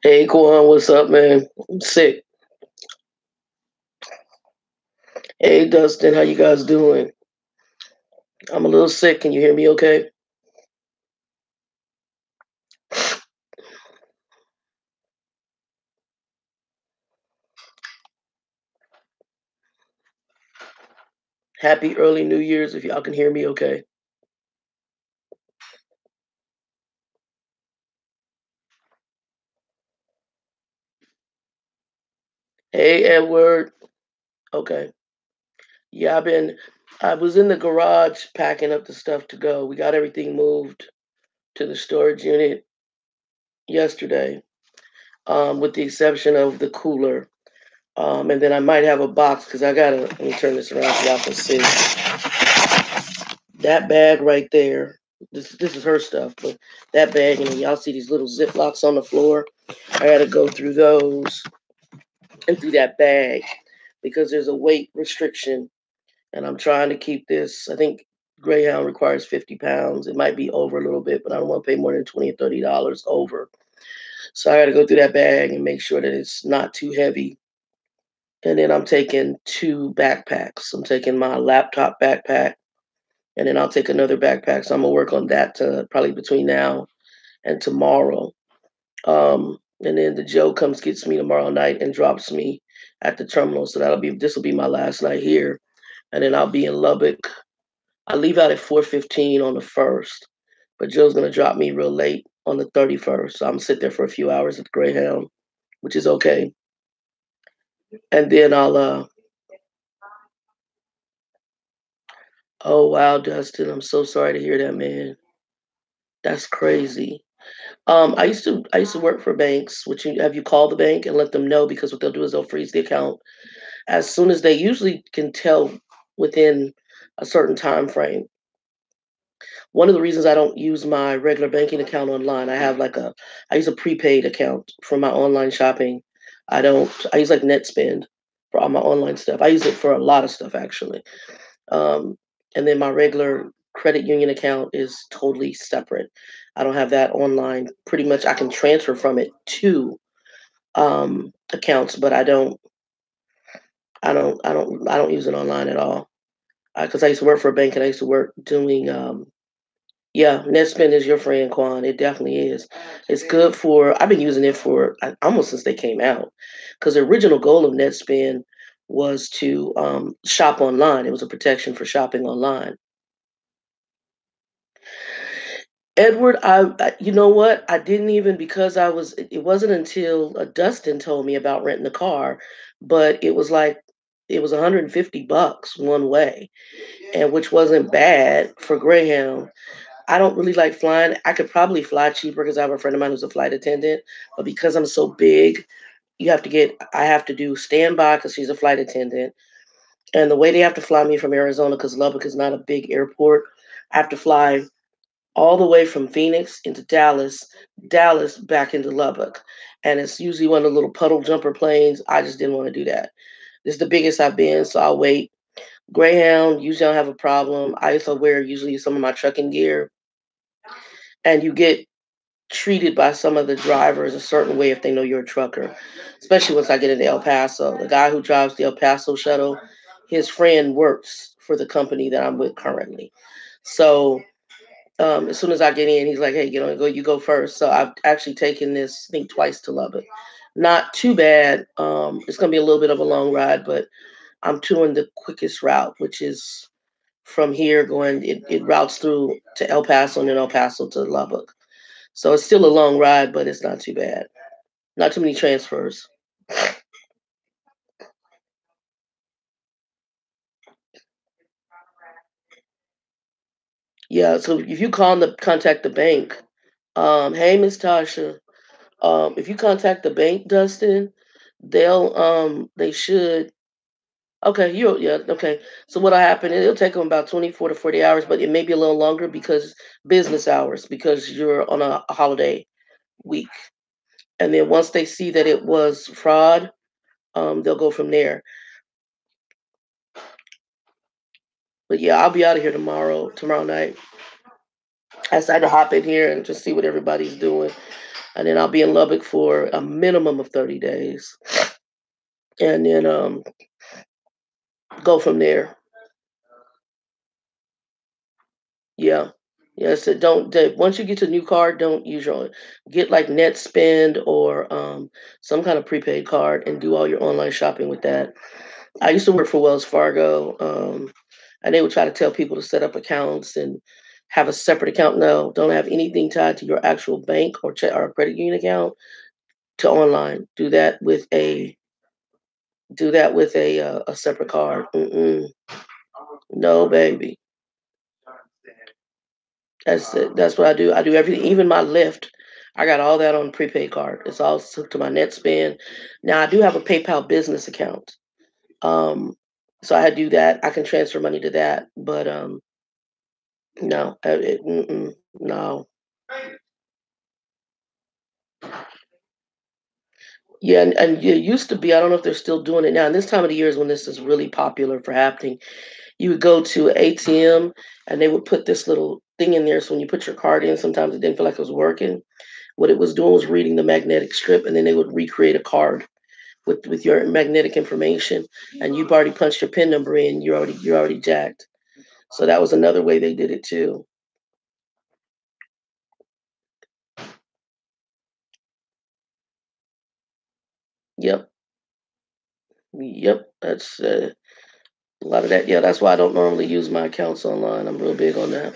Hey, Quan, what's up, man? I'm sick. Hey, Dustin, how you guys doing? I'm a little sick. Can you hear me okay? Happy early New Year's if y'all can hear me okay. Hey, Edward. Okay. Yeah, I was in the garage packing up the stuff to go. We got everything moved to the storage unit yesterday, with the exception of the cooler. And then I might have a box because let me turn this around so y'all can see. That bag right there, this is her stuff, but that bag, y'all see these little Ziplocs on the floor. I got to go through those and through that bag because there's a weight restriction, and I'm trying to keep this. I think Greyhound requires 50 pounds. It might be over a little bit, but I don't want to pay more than $20 or $30 over. So I got to go through that bag and make sure that it's not too heavy. And then I'm taking two backpacks. I'm taking my laptop backpack, and then I'll take another backpack. So I'm gonna work on that probably between now and tomorrow. And then the Joe comes gets me tomorrow night and drops me at the terminal. So this will be my last night here, and then I'll be in Lubbock. I leave out at 4:15 on the 1st, but Joe's gonna drop me real late on the 31st. So I'm gonna sit there for a few hours at the Greyhound, which is okay. And then I'll. Oh wow, Dustin, I'm so sorry to hear that, man. That's crazy. I used to work for banks, which have you call the bank and let them know because what they'll do is they'll freeze the account as soon as they usually can tell within a certain time frame. One of the reasons I don't use my regular banking account online, I use a prepaid account for my online shopping. I use like NetSpend for all my online stuff. I use it for a lot of stuff actually. Um, and then my regular credit union account is totally separate. I don't have that online. Pretty much, I can transfer from it to accounts, but I don't use it online at all. Because I used to work for a bank and I used to work doing. Yeah, NetSpend is your friend, Quan. It definitely is. It's good for. I've been using it for almost since they came out. Because the original goal of NetSpend was to shop online. It was a protection for shopping online. Edward, you know what? I didn't even because I was. It wasn't until Dustin told me about renting a car, but it was $150 one way, and which wasn't bad for Greyhound. I don't really like flying. I could probably fly cheaper because I have a friend of mine who's a flight attendant, but because I'm so big, I have to do standby because she's a flight attendant, and the way they have to fly me from Arizona because Lubbock is not a big airport, I have to fly all the way from Phoenix into Dallas, Dallas back into Lubbock. And it's usually one of the little puddle jumper planes. I just didn't want to do that. This is the biggest I've been, so I'll wait. Greyhound, usually don't have a problem. I also wear usually some of my trucking gear. And you get treated by some of the drivers a certain way if they know you're a trucker, especially once I get into El Paso. The guy who drives the El Paso shuttle, his friend works for the company that I'm with currently. So as soon as I get in, he's like, "Hey, you go first." So I've actually taken this, I think, twice to Lubbock. Not too bad. It's gonna be a little bit of a long ride, but I'm doing the quickest route, which is from here it routes through to El Paso and then El Paso to Lubbock. So it's still a long ride, but it's not too bad. Not too many transfers. Yeah, so if you contact the bank, hey Miss Tasha, if you contact the bank, Dustin, they should. Okay, yeah, okay. So what'll happen? It'll take them about 24 to 40 hours, but it may be a little longer because business hours, because you're on a holiday week. And then once they see that it was fraud, they'll go from there. But yeah, I'll be out of here tomorrow night. I decided to hop in here and just see what everybody's doing. and then I'll be in Lubbock for a minimum of 30 days, and then go from there. Yeah. Yeah, so once you get to a new card, don't use your own. Get like net spend or some kind of prepaid card and do all your online shopping with that. I used to work for Wells Fargo, and they would try to tell people to set up accounts and have a separate account. No, don't have anything tied to your actual bank or check or credit union account to online. Do that with a separate card. Mm-mm. No, baby. That's it. That's what I do. I do everything, even my Lyft. I got all that on prepaid card. It's all hooked to my net spend. Now I do have a PayPal business account. Um, so I do that. I can transfer money to that, but no, no. Yeah, and it used to be. I don't know if they're still doing it now. And this time of the year is when this is really popular for happening. You would go to an ATM and they would put this little thing in there. So when you put your card in, sometimes it didn't feel like it was working. What it was doing was reading the magnetic strip, and then they would recreate a card with your magnetic information, and you've already punched your PIN number in. You're already jacked. So that was another way they did it too. Yep, yep. That's a lot of that. Yeah, that's why I don't normally use my accounts online. I'm real big on that.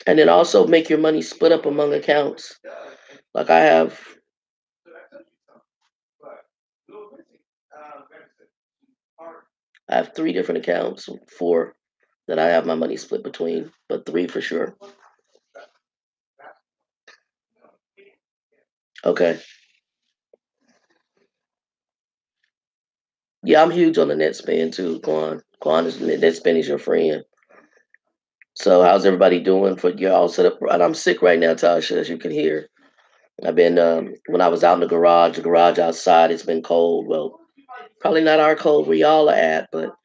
And then also make your money split up among accounts. Like I have three different accounts, four that I have my money split between, but three for sure. Okay. Yeah, I'm huge on the net spend too, Quan. Quan is net spend is your friend. So how's everybody doing? For you're all set up, and I'm sick right now, Tasha, as you can hear. I've been when I was out in the garage outside, it's been cold. Well, probably not our cold where y'all are at, but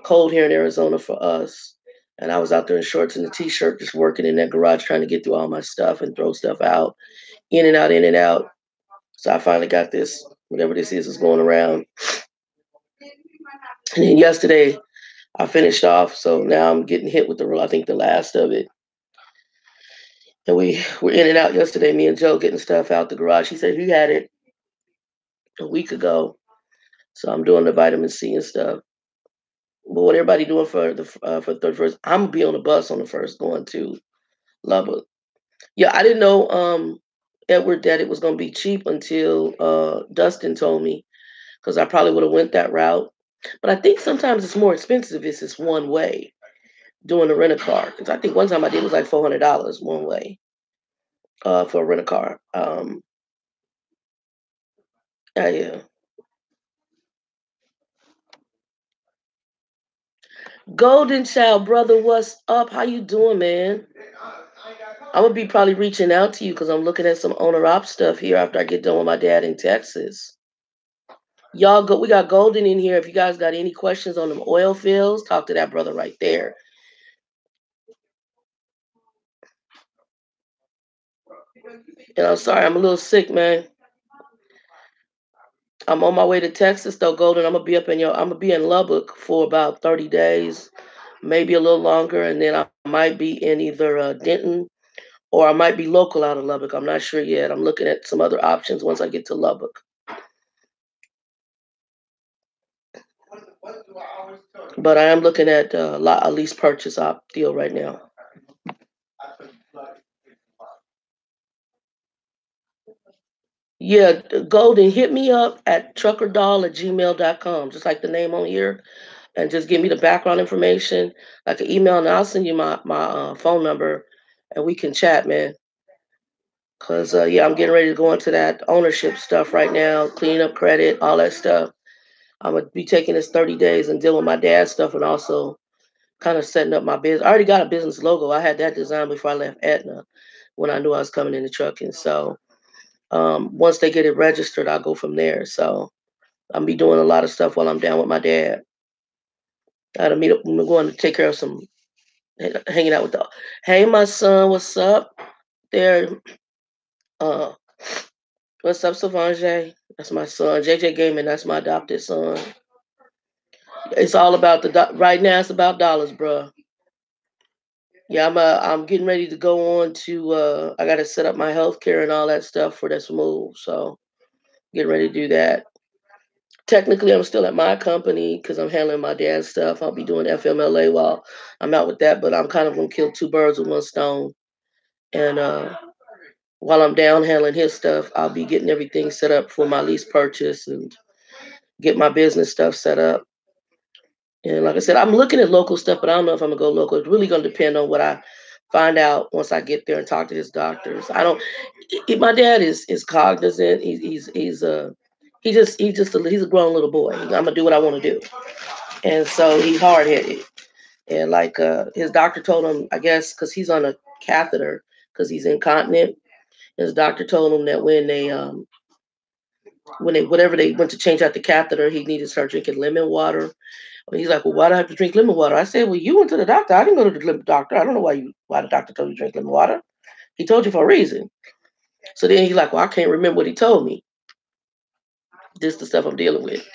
cold here in Arizona for us. And I was out there in shorts and a t-shirt, just working in that garage, trying to get through all my stuff and throw stuff out, in and out, in and out. So I finally got this, whatever this is going around. And then yesterday I finished off, so now I'm getting hit with I think the last of it. And we were in and out yesterday, me and Joe getting stuff out the garage. He said he had it a week ago. So I'm doing the vitamin C and stuff. But what everybody doing for the 31st? I'm gonna be on the bus on the first going to Lubbock. Yeah, I didn't know Edward that it was gonna be cheap until Dustin told me, because I probably would have went that route. But I think sometimes it's more expensive if it's one way doing the rent a car. Because I think one time I did it was like $400 one way for a rent a car. Yeah. Golden Child, brother, what's up? How you doing, man? I'm gonna be probably reaching out to you because I'm looking at some owner op stuff here after I get done with my dad in Texas. Y'all go. We got Golden in here. If you guys got any questions on them oil fields, talk to that brother right there. And I'm sorry, I'm a little sick, man. I'm on my way to Texas though, Golden. I'm gonna be in Lubbock for about 30 days, maybe a little longer, and then I might be in either Denton or I might be local out of Lubbock. I'm not sure yet. I'm looking at some other options once I get to Lubbock. But I am looking at a lease purchase op deal right now. Yeah, Golden, hit me up at truckerdoll@gmail.com, just like the name on here, and just give me the background information, like an email, and I'll send you my phone number, and we can chat, man. Cause yeah, I'm getting ready to go into that ownership stuff right now, cleaning up credit, all that stuff. I'm gonna be taking this 30 days and dealing with my dad's stuff, and also kind of setting up my business. I already got a business logo. I had that designed before I left Aetna when I knew I was coming into trucking. So once they get it registered, I'll go from there. So I'll be doing a lot of stuff while I'm down with my dad. I gotta meet up. I'm going to take care of some hanging out with the. Hey, my son, what's up? There, uh, what's up, Savanje? That's my son. JJ Gaming, that's my adopted son. It's all about right now. It's about dollars, bro. Yeah, I'm getting ready to go on to. I got to set up my health care and all that stuff for this move. So getting ready to do that. Technically, I'm still at my company because I'm handling my dad's stuff. I'll be doing FMLA while I'm out with that, but I'm kind of gonna kill two birds with one stone. And while I'm down handling his stuff, I'll be getting everything set up for my lease purchase and get my business stuff set up. And like I said, I'm looking at local stuff, but I don't know if I'm gonna go local. It's really gonna depend on what I find out once I get there and talk to his doctors. I don't. My dad is cognizant. He's a grown little boy. I'm gonna do what I want to do, and so he's hard headed. And like his doctor told him, I guess, because he's on a catheter because he's incontinent. His doctor told him that when they whatever they went to change out the catheter, he needed to start drinking lemon water. And he's like, well, why do I have to drink lemon water? I said, well, you went to the doctor. I didn't go to the doctor. I don't know why the doctor told you to drink lemon water. He told you for a reason. So then he's like, well, I can't remember what he told me. This is the stuff I'm dealing with.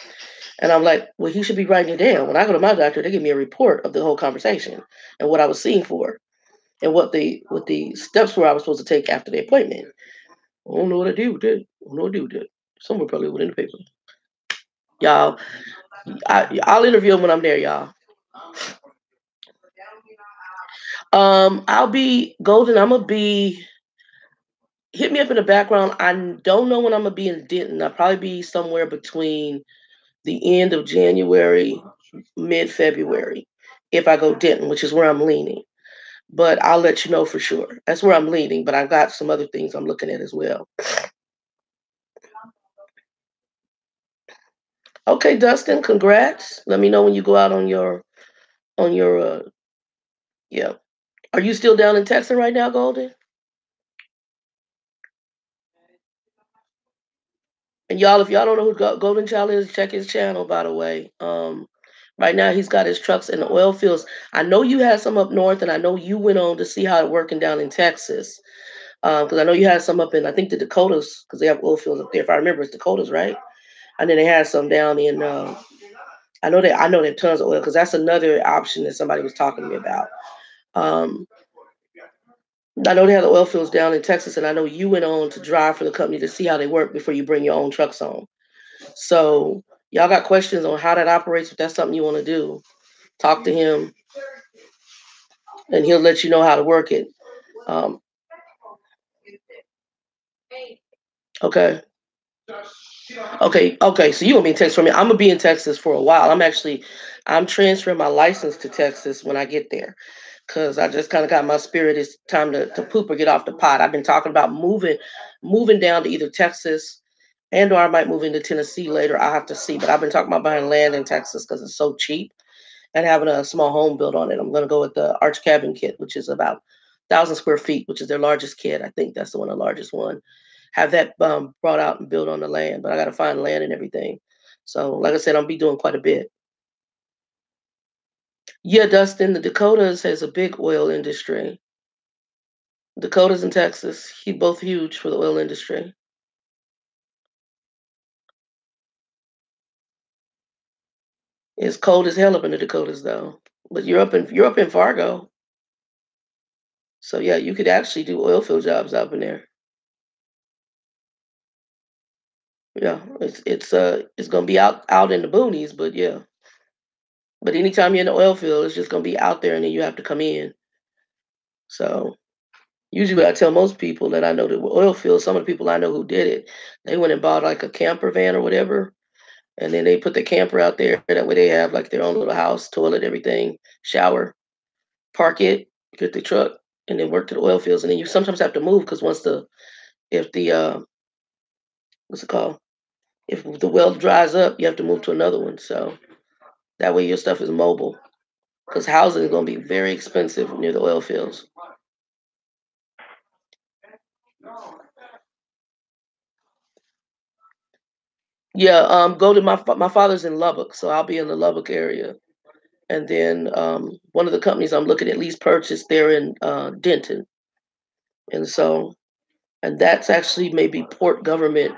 And I'm like, well, he should be writing it down. When I go to my doctor, they give me a report of the whole conversation and what I was seeing for and what the steps were I was supposed to take after the appointment. I don't know what I do with it. I don't know what to do with it. Somewhere probably within the paper. Y'all, I'll interview him when I'm there, y'all. I'll be Golden. I'm gonna be. Hit me up in the background. I don't know when I'm gonna be in Denton. I'll probably be somewhere between the end of January, mid February, if I go Denton, which is where I'm leaning. But I'll let you know for sure. That's where I'm leaning. But I've got some other things I'm looking at as well. Okay, Dustin, congrats. Let me know when you go out on your yeah. Are you still down in Texas right now, Golden? And y'all, if y'all don't know who Golden Child is, check his channel. By the way, right now he's got his trucks in the oil fields. I know you had some up north, and I know you went on to see how it working down in Texas. Because I know you had some up in I think the Dakotas, because they have oil fields up there. If I remember, it's Dakotas, right? And then they had some down in. I know they have tons of oil because that's another option that somebody was talking to me about. Um, I know they have the oil fields down in Texas, and I know you went on to drive for the company to see how they work before you bring your own trucks home. So y'all got questions on how that operates? If that's something you want to do, talk to him, and he'll let you know how to work it. Um, okay, okay. So you gonna be in Texas for me? I'm gonna be in Texas for a while. I'm transferring my license to Texas when I get there. Cause I just kind of got my spirit. It's time to poop or get off the pot. I've been talking about moving down to either Texas and or I might move into Tennessee later. I have to see. But I've been talking about buying land in Texas because it's so cheap and having a small home built on it. I'm gonna go with the Arch Cabin kit, which is about 1,000 square feet, which is their largest kit. I think that's the largest one. Have that brought out and built on the land, but I got to find land and everything. So, like I said, I'll be doing quite a bit. Yeah, Dustin, the Dakotas has a big oil industry. Dakotas and Texas, both huge for the oil industry. It's cold as hell up in the Dakotas, though. But you're up in Fargo, so yeah, you could actually do oil field jobs up in there. Yeah, it's gonna be out in the boonies, but yeah. But anytime you're in the oil field, it's just gonna be out there, and then you have to come in. So usually, I tell most people that I know that oil fields. Some of the people I know who did it, they went and bought like a camper van or whatever, and then they put the camper out there. That way, they have like their own little house, toilet, everything, shower, park it, get the truck, and then work to the oil fields. And then you sometimes have to move because if the what's it called? If the well dries up, you have to move to another one. So that way your stuff is mobile. Because housing is going to be very expensive near the oil fields. Yeah, go to my father's in Lubbock, so I'll be in the Lubbock area. And then one of the companies I'm looking at least purchased, they're in Denton. And so, and that's actually maybe port government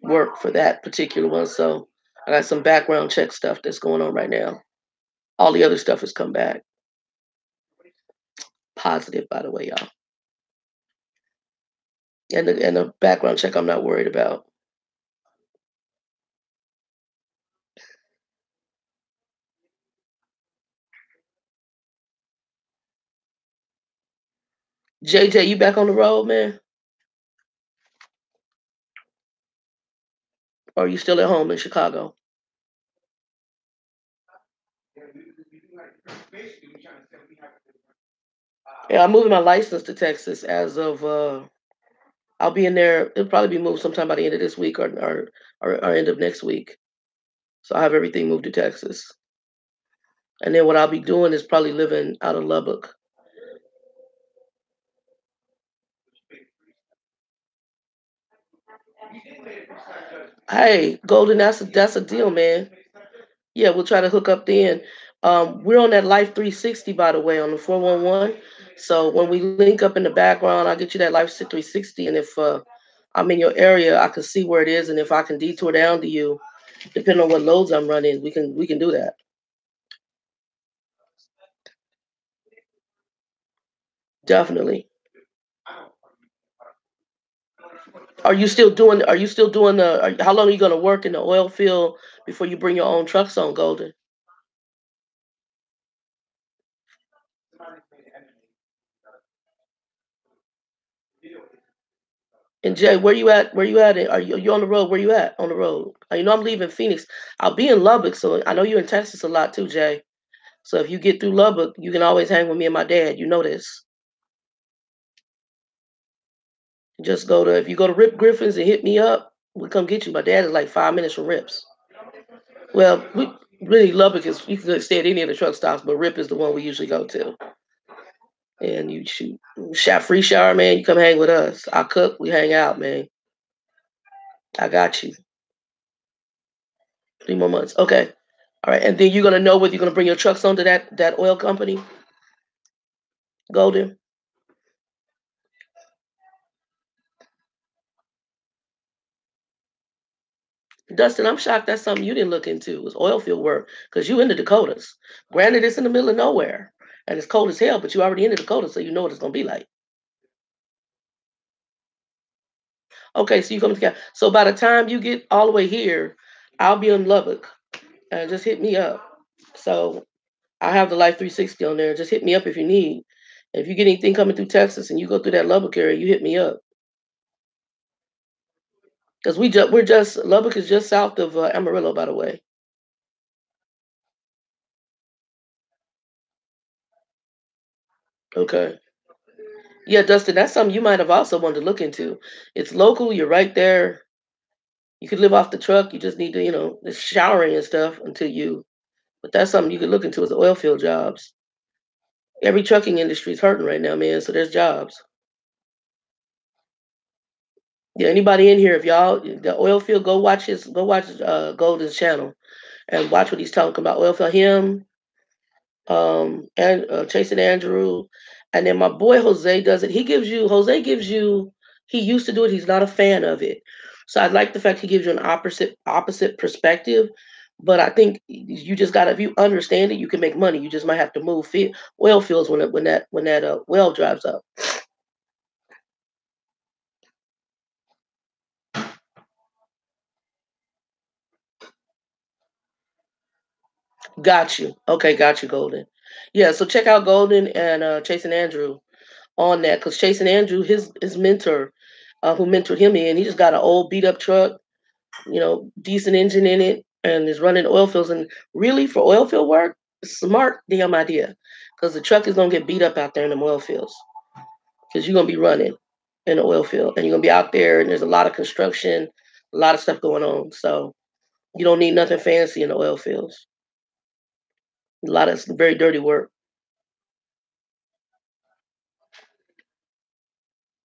work for that particular one. So I got some background check stuff that's going on right now. All the other stuff has come back positive, by the way, y'all. And the background check I'm not worried about. JJ, you back on the road, man? Or are you still at home in Chicago? Yeah, I'm moving my license to Texas as of I'll be in there. It'll probably be moved sometime by the end of this week or end of next week. So I have everything moved to Texas. And then what I'll be doing is probably living out of Lubbock. Hey, Golden, that's a deal, man. Yeah, we'll try to hook up then. We're on that Life 360, by the way, on the 411. So when we link up in the background, I'll get you that Life 360. And if I'm in your area, I can see where it is. And if I can detour down to you, depending on what loads I'm running, we can do that. Definitely. Are you still doing how long are you going to work in the oil field before you bring your own trucks on, Golden? And Jay, where you at? Where you at? Are you on the road? Where you at on the road? You know I'm leaving Phoenix. I'll be in Lubbock, so I know you're in Texas a lot too, Jay. So if you get through Lubbock, you can always hang with me and my dad. You know this. Just go to if you go to Rip Griffin's and hit me up, we'll come get you. My dad is like 5 minutes from Rips. Well, we really Lubbock is you can stay at any of the truck stops, but Rip is the one we usually go to. And you shoot shot free shower, man. You come hang with us. I cook, we hang out, man. I got you. 3 more months. Okay. All right. And then you're gonna know whether you're gonna bring your trucks onto that oil company, Golden. Dustin, I'm shocked that's something you didn't look into was oil field work because you in the Dakotas. Granted, it's in the middle of nowhere and it's cold as hell, but you already in the Dakotas, so you know what it's gonna be like. Okay, so you come together. So by the time you get all the way here, I'll be in Lubbock and just hit me up. So I have the Life 360 on there. Just hit me up if you need. If you get anything coming through Texas and you go through that Lubbock area, you hit me up. Because we're just Lubbock is just south of Amarillo, by the way. Okay. Yeah, Dustin, that's something you might have also wanted to look into. It's local. You're right there. You could live off the truck. You just need to, the showering and stuff until you. But that's something you could look into is the oil field jobs. Every trucking industry is hurting right now, man. So there's jobs. Yeah, anybody in here, if y'all the oil field, go watch Golden's channel and watch what he's talking about. Oil field, him, and Chasing Andrew, and then my boy Jose does it. Jose gives you. He used to do it. He's not a fan of it, so I like the fact he gives you an opposite perspective. But I think you just got to, if you understand it, you can make money. You just might have to move oil fields when that well drives up. Got you. Okay, got you, Golden. Yeah, so check out Golden and Chasing Andrew on that because Chasing Andrew, his mentor, who mentored him he just got an old beat up truck, decent engine in it, and is running oil fields. And really, for oil field work, smart damn idea because the truck is gonna get beat up out there in the oil fields because you're gonna be running in the oil field and you're gonna be out there and there's a lot of construction, a lot of stuff going on. So you don't need nothing fancy in the oil fields. A lot of very dirty work.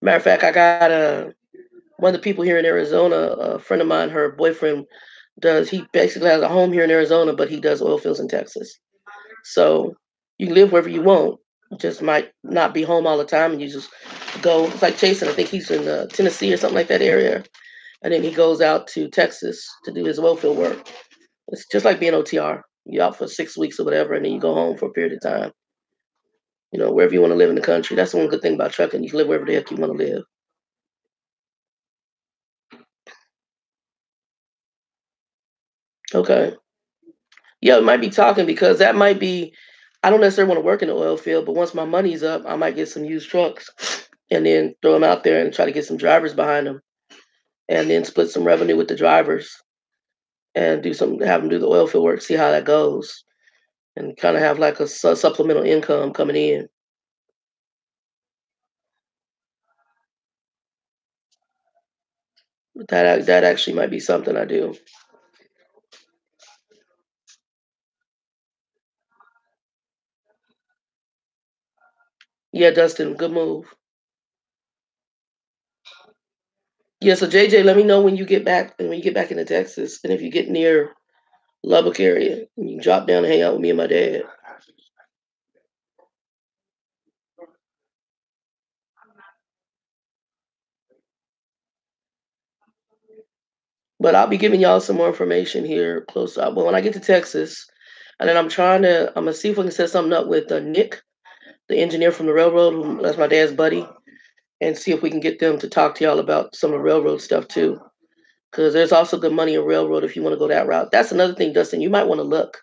Matter of fact, I got one of the people here in Arizona, a friend of mine, her boyfriend he basically has a home here in Arizona, but he does oil fields in Texas. So you can live wherever you want. You just might not be home all the time, and you just go. It's like Jason. I think he's in Tennessee or something like that area, and then he goes out to Texas to do his oil field work. It's just like being OTR. You're out for 6 weeks or whatever, and then you go home for a period of time. Wherever you want to live in the country. That's the one good thing about trucking. You can live wherever the heck you want to live. Okay. Yeah, it might be talking because that might be. I don't necessarily want to work in the oil field, but once my money's up, I might get some used trucks and then throw them out there and try to get some drivers behind them, and then split some revenue with the drivers and have them do the oil field work, see how that goes, and kind of have like a supplemental income coming in. That actually might be something I do. Yeah, Dustin, good move. Yeah, so JJ, let me know when you get back into Texas, and if you get near Lubbock area, and you can drop down and hang out with me and my dad. But I'll be giving y'all some more information here close up. But when I get to Texas, and then I'm gonna see if we can set something up with Nick, the engineer from the railroad, that's my dad's buddy, and see if we can get them to talk to y'all about some of the railroad stuff too. Because there's also good money in railroad if you want to go that route. That's another thing, Dustin. You might want to look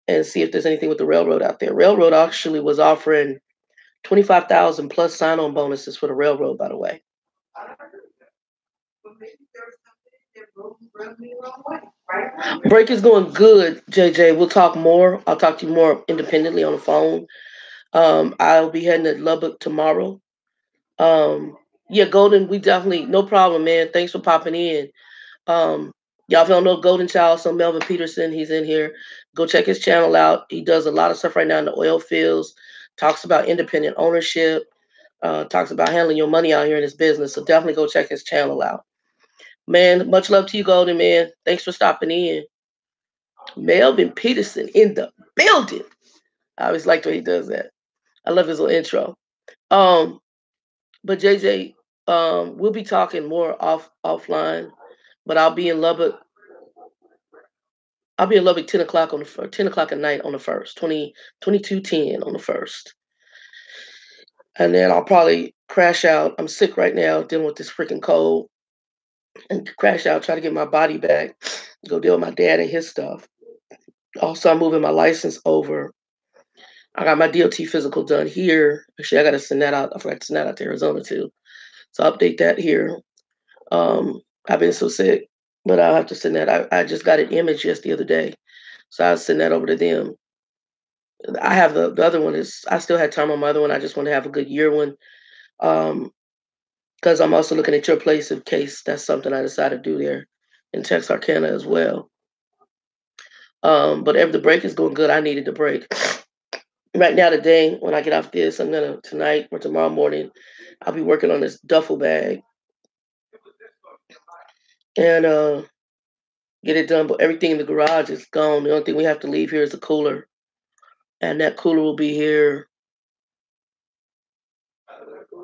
and see if there's anything with the railroad out there. Railroad actually was offering 25,000 plus sign-on bonuses for the railroad, by the way. Break is going good, JJ. We'll talk more. I'll talk to you more independently on the phone. I'll be heading to Lubbock tomorrow. Yeah, Golden, we definitely, no problem, man. Thanks for popping in. Y'all don't know Golden Child, so Melvin Peterson, he's in here. Go check his channel out. He does a lot of stuff right now in the oil fields, talks about independent ownership, talks about handling your money out here in this business. So definitely go check his channel out. Man, much love to you, Golden, man. Thanks for stopping in. Melvin Peterson in the building. I always like the way he does that. I love his little intro. Um, but JJ, we'll be talking more offline. But I'll be in Lubbock 10 o'clock 10 o'clock at night on the first, 22:10 on the first. And then I'll probably crash out. I'm sick right now, dealing with this freaking cold. And crash out, try to get my body back, go deal with my dad and his stuff. Also, I'm moving my license over. I got my DOT physical done here. Actually, I got to send that out. I forgot to send that out to Arizona too. So I'll update that here. I've been so sick, but I'll have to send that. I just got an image just the other day. So I'll send that over to them. I have the other one is I still had time on my other one. I just want to have a good year one. Because I'm also looking at your place in case that's something I decide to do there in Texarkana as well. But if the break is going good, I needed the break. Right now, today, when I get off this, I'm gonna tonight or tomorrow morning, I'll be working on this duffel bag and get it done. But everything in the garage is gone. The only thing we have to leave here is the cooler, and that cooler will be here.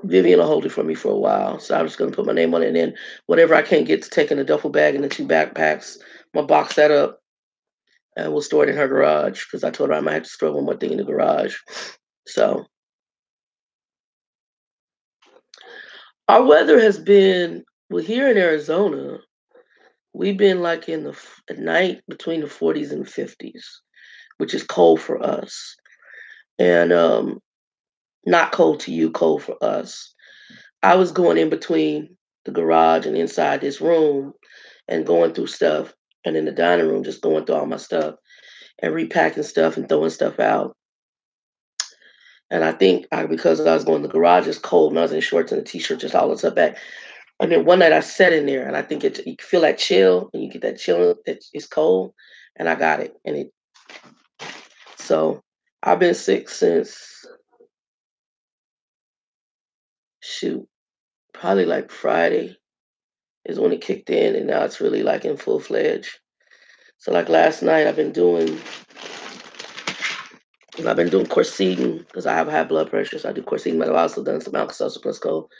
Vivian will hold it for me for a while, so I'm just gonna put my name on it. And then whatever I can't get to take in the duffel bag and the 2 backpacks, I'm gonna box that up and we'll store it in her garage because I told her I might have to store one more thing in the garage. So our weather has been here in Arizona. We've been like in at night between the 40s and 50s, which is cold for us, and not cold to you, cold for us. I was going in between the garage and inside this room and going through stuff, and in the dining room, just going through all my stuff and repacking stuff and throwing stuff out. And I think because I was going to the garage, it's cold, and I was in shorts and a t-shirt, just all this stuff back. And then one night I sat in there, and I think you feel that chill, and you get that chill. It's cold, and I got it, and it. So I've been sick since probably like Friday is when it kicked in, and now it's really like in full fledged. So like last night, I've been doing I've been doing quercetin because I have high blood pressure, so I do quercetin, but I've also done some Alka-Seltzer plus cold.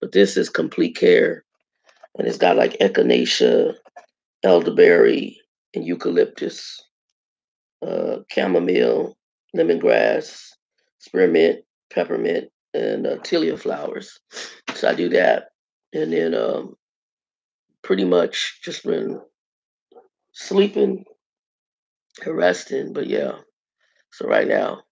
But this is complete care, and it's got like echinacea, elderberry, and eucalyptus, chamomile, lemongrass, spearmint, peppermint, and tilia flowers. So I do that, and then pretty much just been sleeping and resting. But yeah, so right now,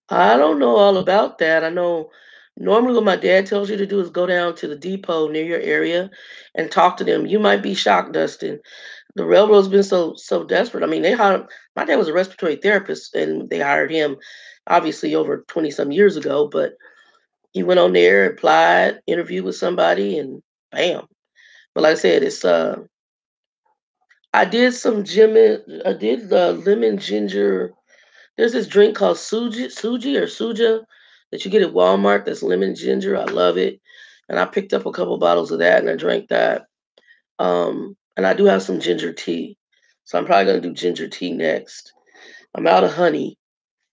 I don't know all about that. I know normally what my dad tells you to do is go down to the depot near your area and talk to them. You might be shocked, Dustin. The railroad's been so desperate. I mean, they hired my dad was a respiratory therapist, and they hired him obviously over 20 some years ago. But he went on there, applied, interviewed with somebody, and bam. But like I said, it's I did some gym. I did the lemon ginger. There's this drink called suji or suja that you get at Walmart that's lemon ginger. I love it. And I picked up a couple bottles of that and I drank that. And I do have some ginger tea. So I'm probably gonna do ginger tea next. I'm out of honey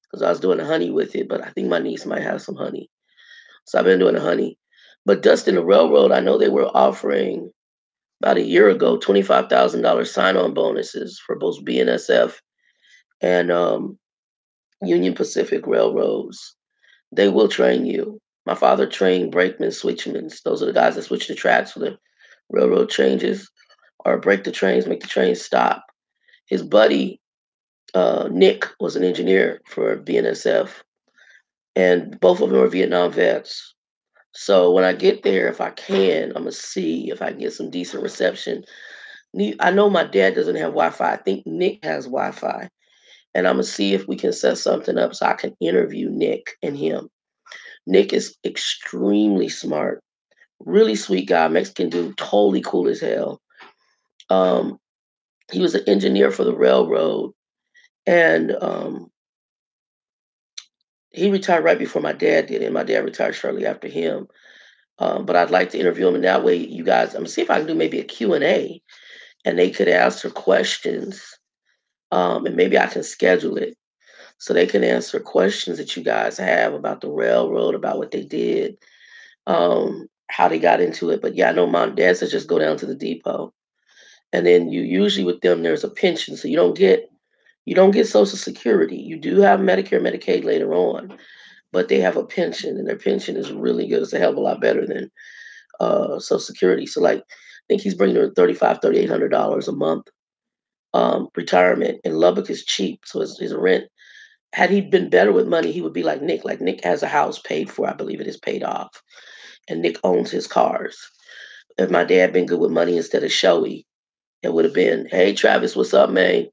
because I was doing the honey with it, but I think my niece might have some honey. So I've been doing the honey. But Dustin the Railroad, I know they were offering about a year ago $25,000 sign-on bonuses for both BNSF and Union Pacific Railroads. They will train you. My father trained brakemen, switchmen. Those are the guys that switch the tracks for the railroad changes or break the trains, make the trains stop. His buddy, Nick, was an engineer for BNSF, and both of them are Vietnam vets. So when I get there, if I can, I'm gonna see if I can get some decent reception. I know my dad doesn't have Wi-Fi. I think Nick has Wi-Fi, and I'm gonna see if we can set something up so I can interview Nick and him. Nick is extremely smart, really sweet guy, Mexican dude, totally cool as hell. Um, he was an engineer for the railroad, and he retired right before my dad did, and my dad retired shortly after him. But I'd like to interview him, and that way, you guys, I'm gonna see if I can do maybe a Q&A, and they could answer questions, and maybe I can schedule it so they can answer questions that you guys have about the railroad, about what they did, how they got into it. But yeah, I know mom, dad says just go down to the depot, and then you usually with them there's a pension, so you don't get Social Security. You do have Medicare, Medicaid later on, but they have a pension, and their pension is really good. It's a hell of a lot better than Social Security. So like, I think he's bringing her $3,800 a month retirement, and Lubbock is cheap, so his rent. Had he been better with money, he would be like Nick. Like Nick has a house paid for, I believe it is paid off, and Nick owns his cars. If my dad been good with money instead of showy, it would have been, hey Travis, what's up, man?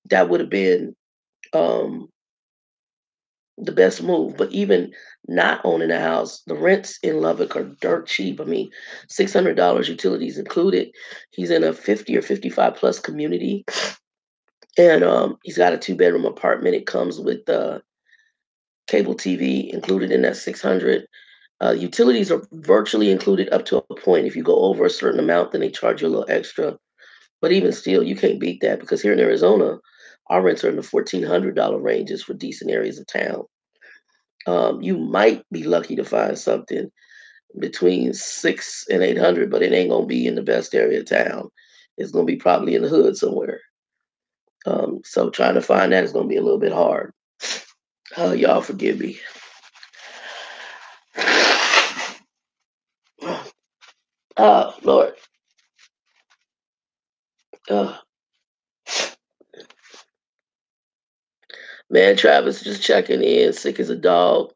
That would have been um, the best move. But even not owning a house, the rents in Lubbock are dirt cheap. I mean, $600 utilities included. He's in a 50 or 55 plus community, and he's got a two-bedroom apartment. It comes with cable TV included in that 600. Utilities are virtually included up to a point. If you go over a certain amount, then they charge you a little extra. But even still, you can't beat that because here in Arizona, our rents are in the $1,400 ranges for decent areas of town. You might be lucky to find something between 600 and 800, but it ain't gonna be in the best area of town. It's gonna be probably in the hood somewhere. So trying to find that is gonna be a little bit hard. Y'all forgive me. Oh Lord. Uh, man, Travis just checking in, sick as a dog.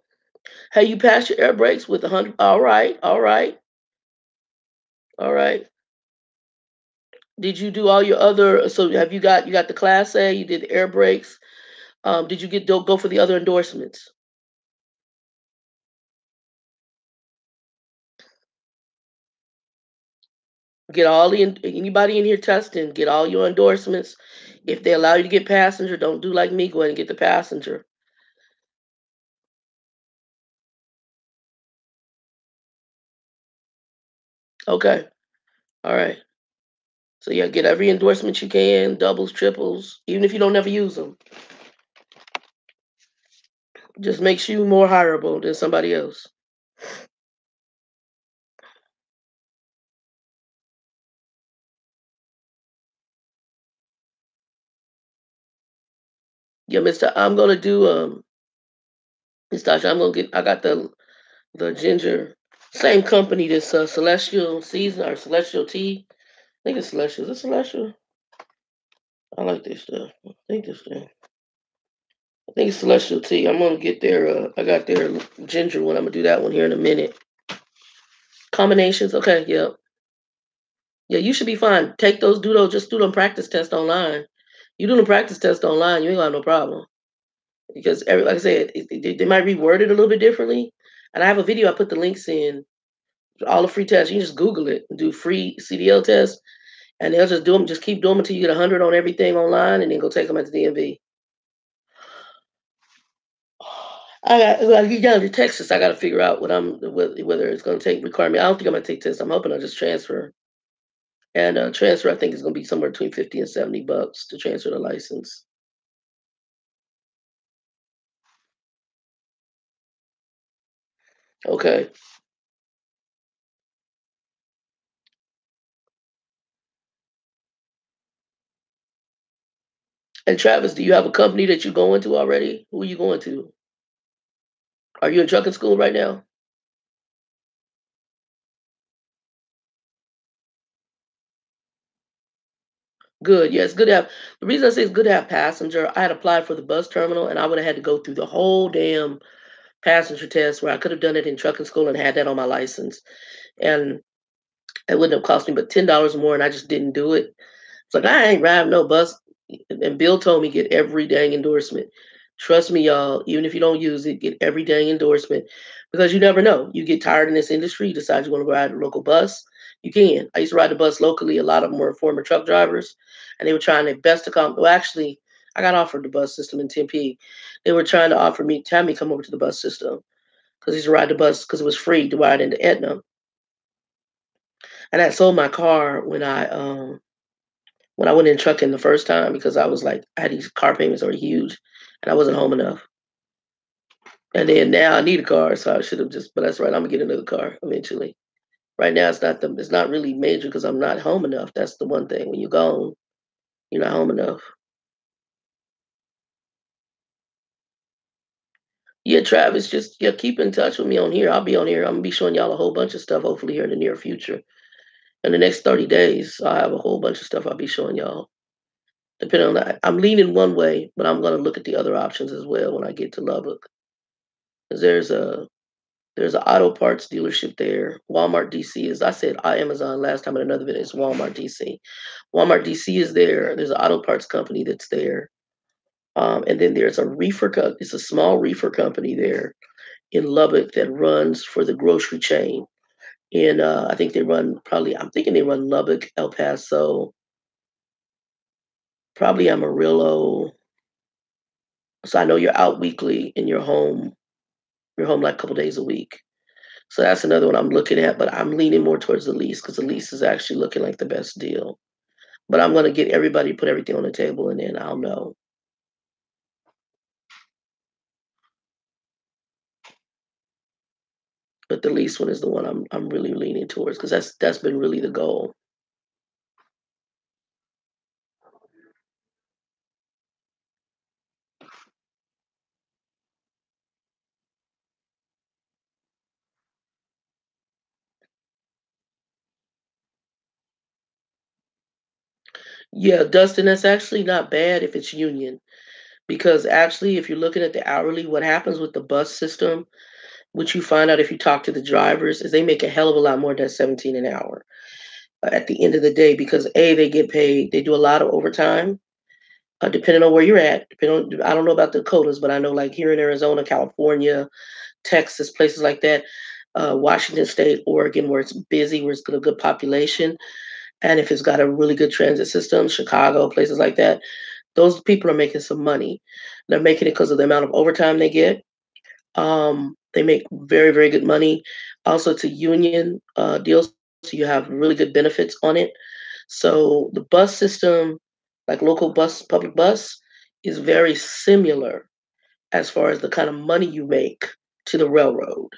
Hey, you passed your air brakes with 100. All right, all right, all right. Did you do all your other? So have you got the Class A? You did the air brakes. Did you go for the other endorsements? Get all the anybody in here testing. Get all your endorsements. If they allow you to get passenger, don't do like me. Go ahead and get the passenger. Okay. All right. So yeah, get every endorsement you can, doubles, triples, even if you don't never use them. Just makes you more hireable than somebody else. Yeah, Mister, I'm gonna do Miss Tasha, I got the ginger, same company, this Celestial Season or Celestial Tea. I think it's Celestial. Is it Celestial? I like this stuff. I think this thing. I think it's Celestial Tea. I'm gonna get their I got their ginger one. I'm gonna do that one here in a minute. Combinations, okay, yeah. Yeah, you should be fine. Take those, just do them practice tests online. You do them practice tests online, you ain't gonna have no problem. Because like I said, they might reword it a little bit differently. And I have a video, I put the links in, all the free tests. You can just Google it and do free CDL tests, and they'll just do them. Just keep doing them until you get 100 on everything online, and then go take them at the DMV. You down to Texas. I got to figure out whether it's going to require me. I don't think I'm going to take tests. I'm hoping I'll just transfer. And transfer, I think, is going to be somewhere between 50 and $70 to transfer the license. Okay. And Travis, do you have a company that you're going to already? Who are you going to? Are you in trucking school right now? Good. Yeah, it's good to have. The reason I say it's good to have passenger, I had applied for the bus terminal, and I would have had to go through the whole damn passenger test where I could have done it in trucking school and had that on my license. And it wouldn't have cost me but $10 more, and I just didn't do it. It's like I ain't riding no bus. And Bill told me get every dang endorsement. Trust me, y'all. Even if you don't use it, get every dang endorsement because you never know. You get tired in this industry, you decide you want to ride a local bus. You can. I used to ride the bus locally. A lot of them were former truck drivers, and they were trying their best to come. Well, actually, I got offered the bus system in Tempe. They were trying to have me come over to the bus system because I used to ride the bus because it was free to ride into Etna. And I sold my car when I went in trucking the first time because I was like, I had these car payments that were huge and I wasn't home enough. And then now I need a car, so I should have but that's right, I'm gonna get another car eventually. Right now it's not really major because I'm not home enough. That's the one thing. When you're gone, you're not home enough. Yeah, Travis, just keep in touch with me on here. I'll be on here. I'm gonna be showing y'all a whole bunch of stuff hopefully here in the near future. In the next 30 days, I'll have a whole bunch of stuff I'll be showing y'all. Depending on that. I'm leaning one way, but I'm gonna look at the other options as well when I get to Lubbock. Because there's an auto parts dealership there. Walmart DC is, I said Amazon last time in another video, it's Walmart DC. Walmart DC is there. There's an auto parts company that's there. And then there's it's a small reefer company there in Lubbock that runs for the grocery chain. And I think I'm thinking they run Lubbock, El Paso, probably Amarillo. So I know you're out weekly and you're home like a couple days a week. So that's another one I'm looking at, but I'm leaning more towards the lease because the lease is actually looking like the best deal. But I'm gonna get everybody, put everything on the table, and then I'll know. But the lease one is the one I'm really leaning towards because that's been really the goal. Yeah, Dustin, that's actually not bad if it's union. Because actually, if you're looking at the hourly, what happens with the bus system, which you find out if you talk to the drivers, is they make a hell of a lot more than 17 an hour at the end of the day because they get paid. They do a lot of overtime, depending on where you're at. I don't know about the Dakotas, but I know like here in Arizona, California, Texas, places like that, Washington State, Oregon, where it's busy, where it's got a good population, and if it's got a really good transit system, Chicago, places like that, those people are making some money. They're making it because of the amount of overtime they get. They make very, very good money. Also, it's a union deal, so you have really good benefits on it. So the bus system, like local bus, public bus, is very similar as far as the kind of money you make to the railroad.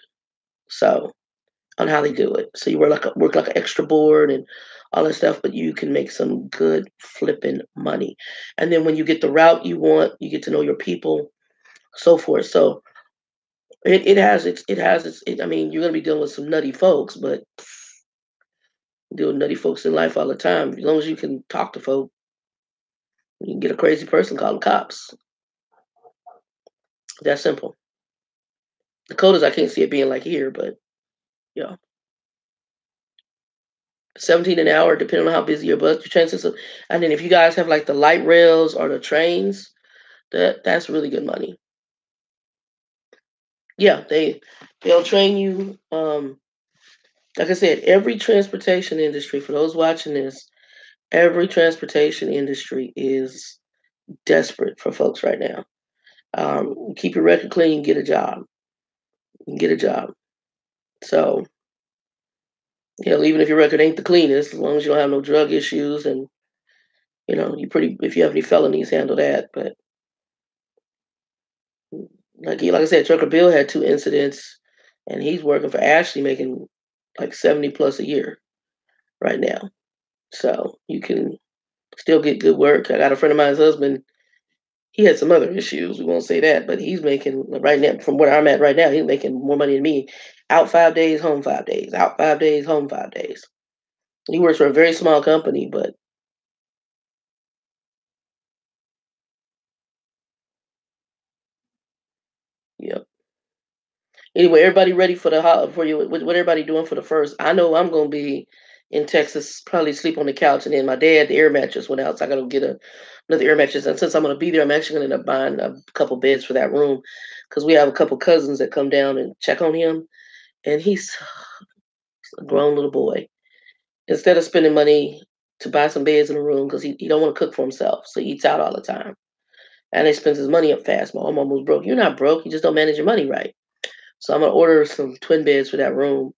So on how they do it. So you work like an extra board and all that stuff, but you can make some good flipping money. And then when you get the route you want, you get to know your people, so forth. So I mean, you're gonna be dealing with some nutty folks, but deal with nutty folks in life all the time. As long as you can talk to folk, you can get a crazy person, call the cops. That simple. Dakotas, I can't see it being like here, but yeah. 17 an hour, depending on how busy your bus, your chances of, and then if you guys have like the light rails or the trains, that's really good money. Yeah, they'll train you. Like I said, every transportation industry, for those watching this, every transportation industry is desperate for folks right now. Keep your record clean, get a job. Get a job. So, even if your record ain't the cleanest, as long as you don't have no drug issues and if you have any felonies, handle that. But like I said, Trucker Bill had 2 incidents, and he's working for Ashley, making like 70 plus a year right now. So you can still get good work. I got a friend of mine's husband. He had some other issues. We won't say that, but he's making right now, from where I'm at right now, he's making more money than me. Out 5 days, home 5 days. Out 5 days, home 5 days. He works for a very small company, but yeah. Anyway, everybody ready for for you? What everybody doing for the first? I know I'm gonna be in Texas, probably sleep on the couch, and then my dad, the air mattress went out, so I gotta get another air mattress. And since I'm gonna be there, I'm actually gonna end up buying a couple beds for that room because we have a couple cousins that come down and check on him, and he's a grown little boy. Instead of spending money to buy some beds in a room because he don't want to cook for himself, so he eats out all the time, and he spends his money up fast. My mom almost broke. You're not broke. You just don't manage your money right. So I'm gonna order some twin beds for that room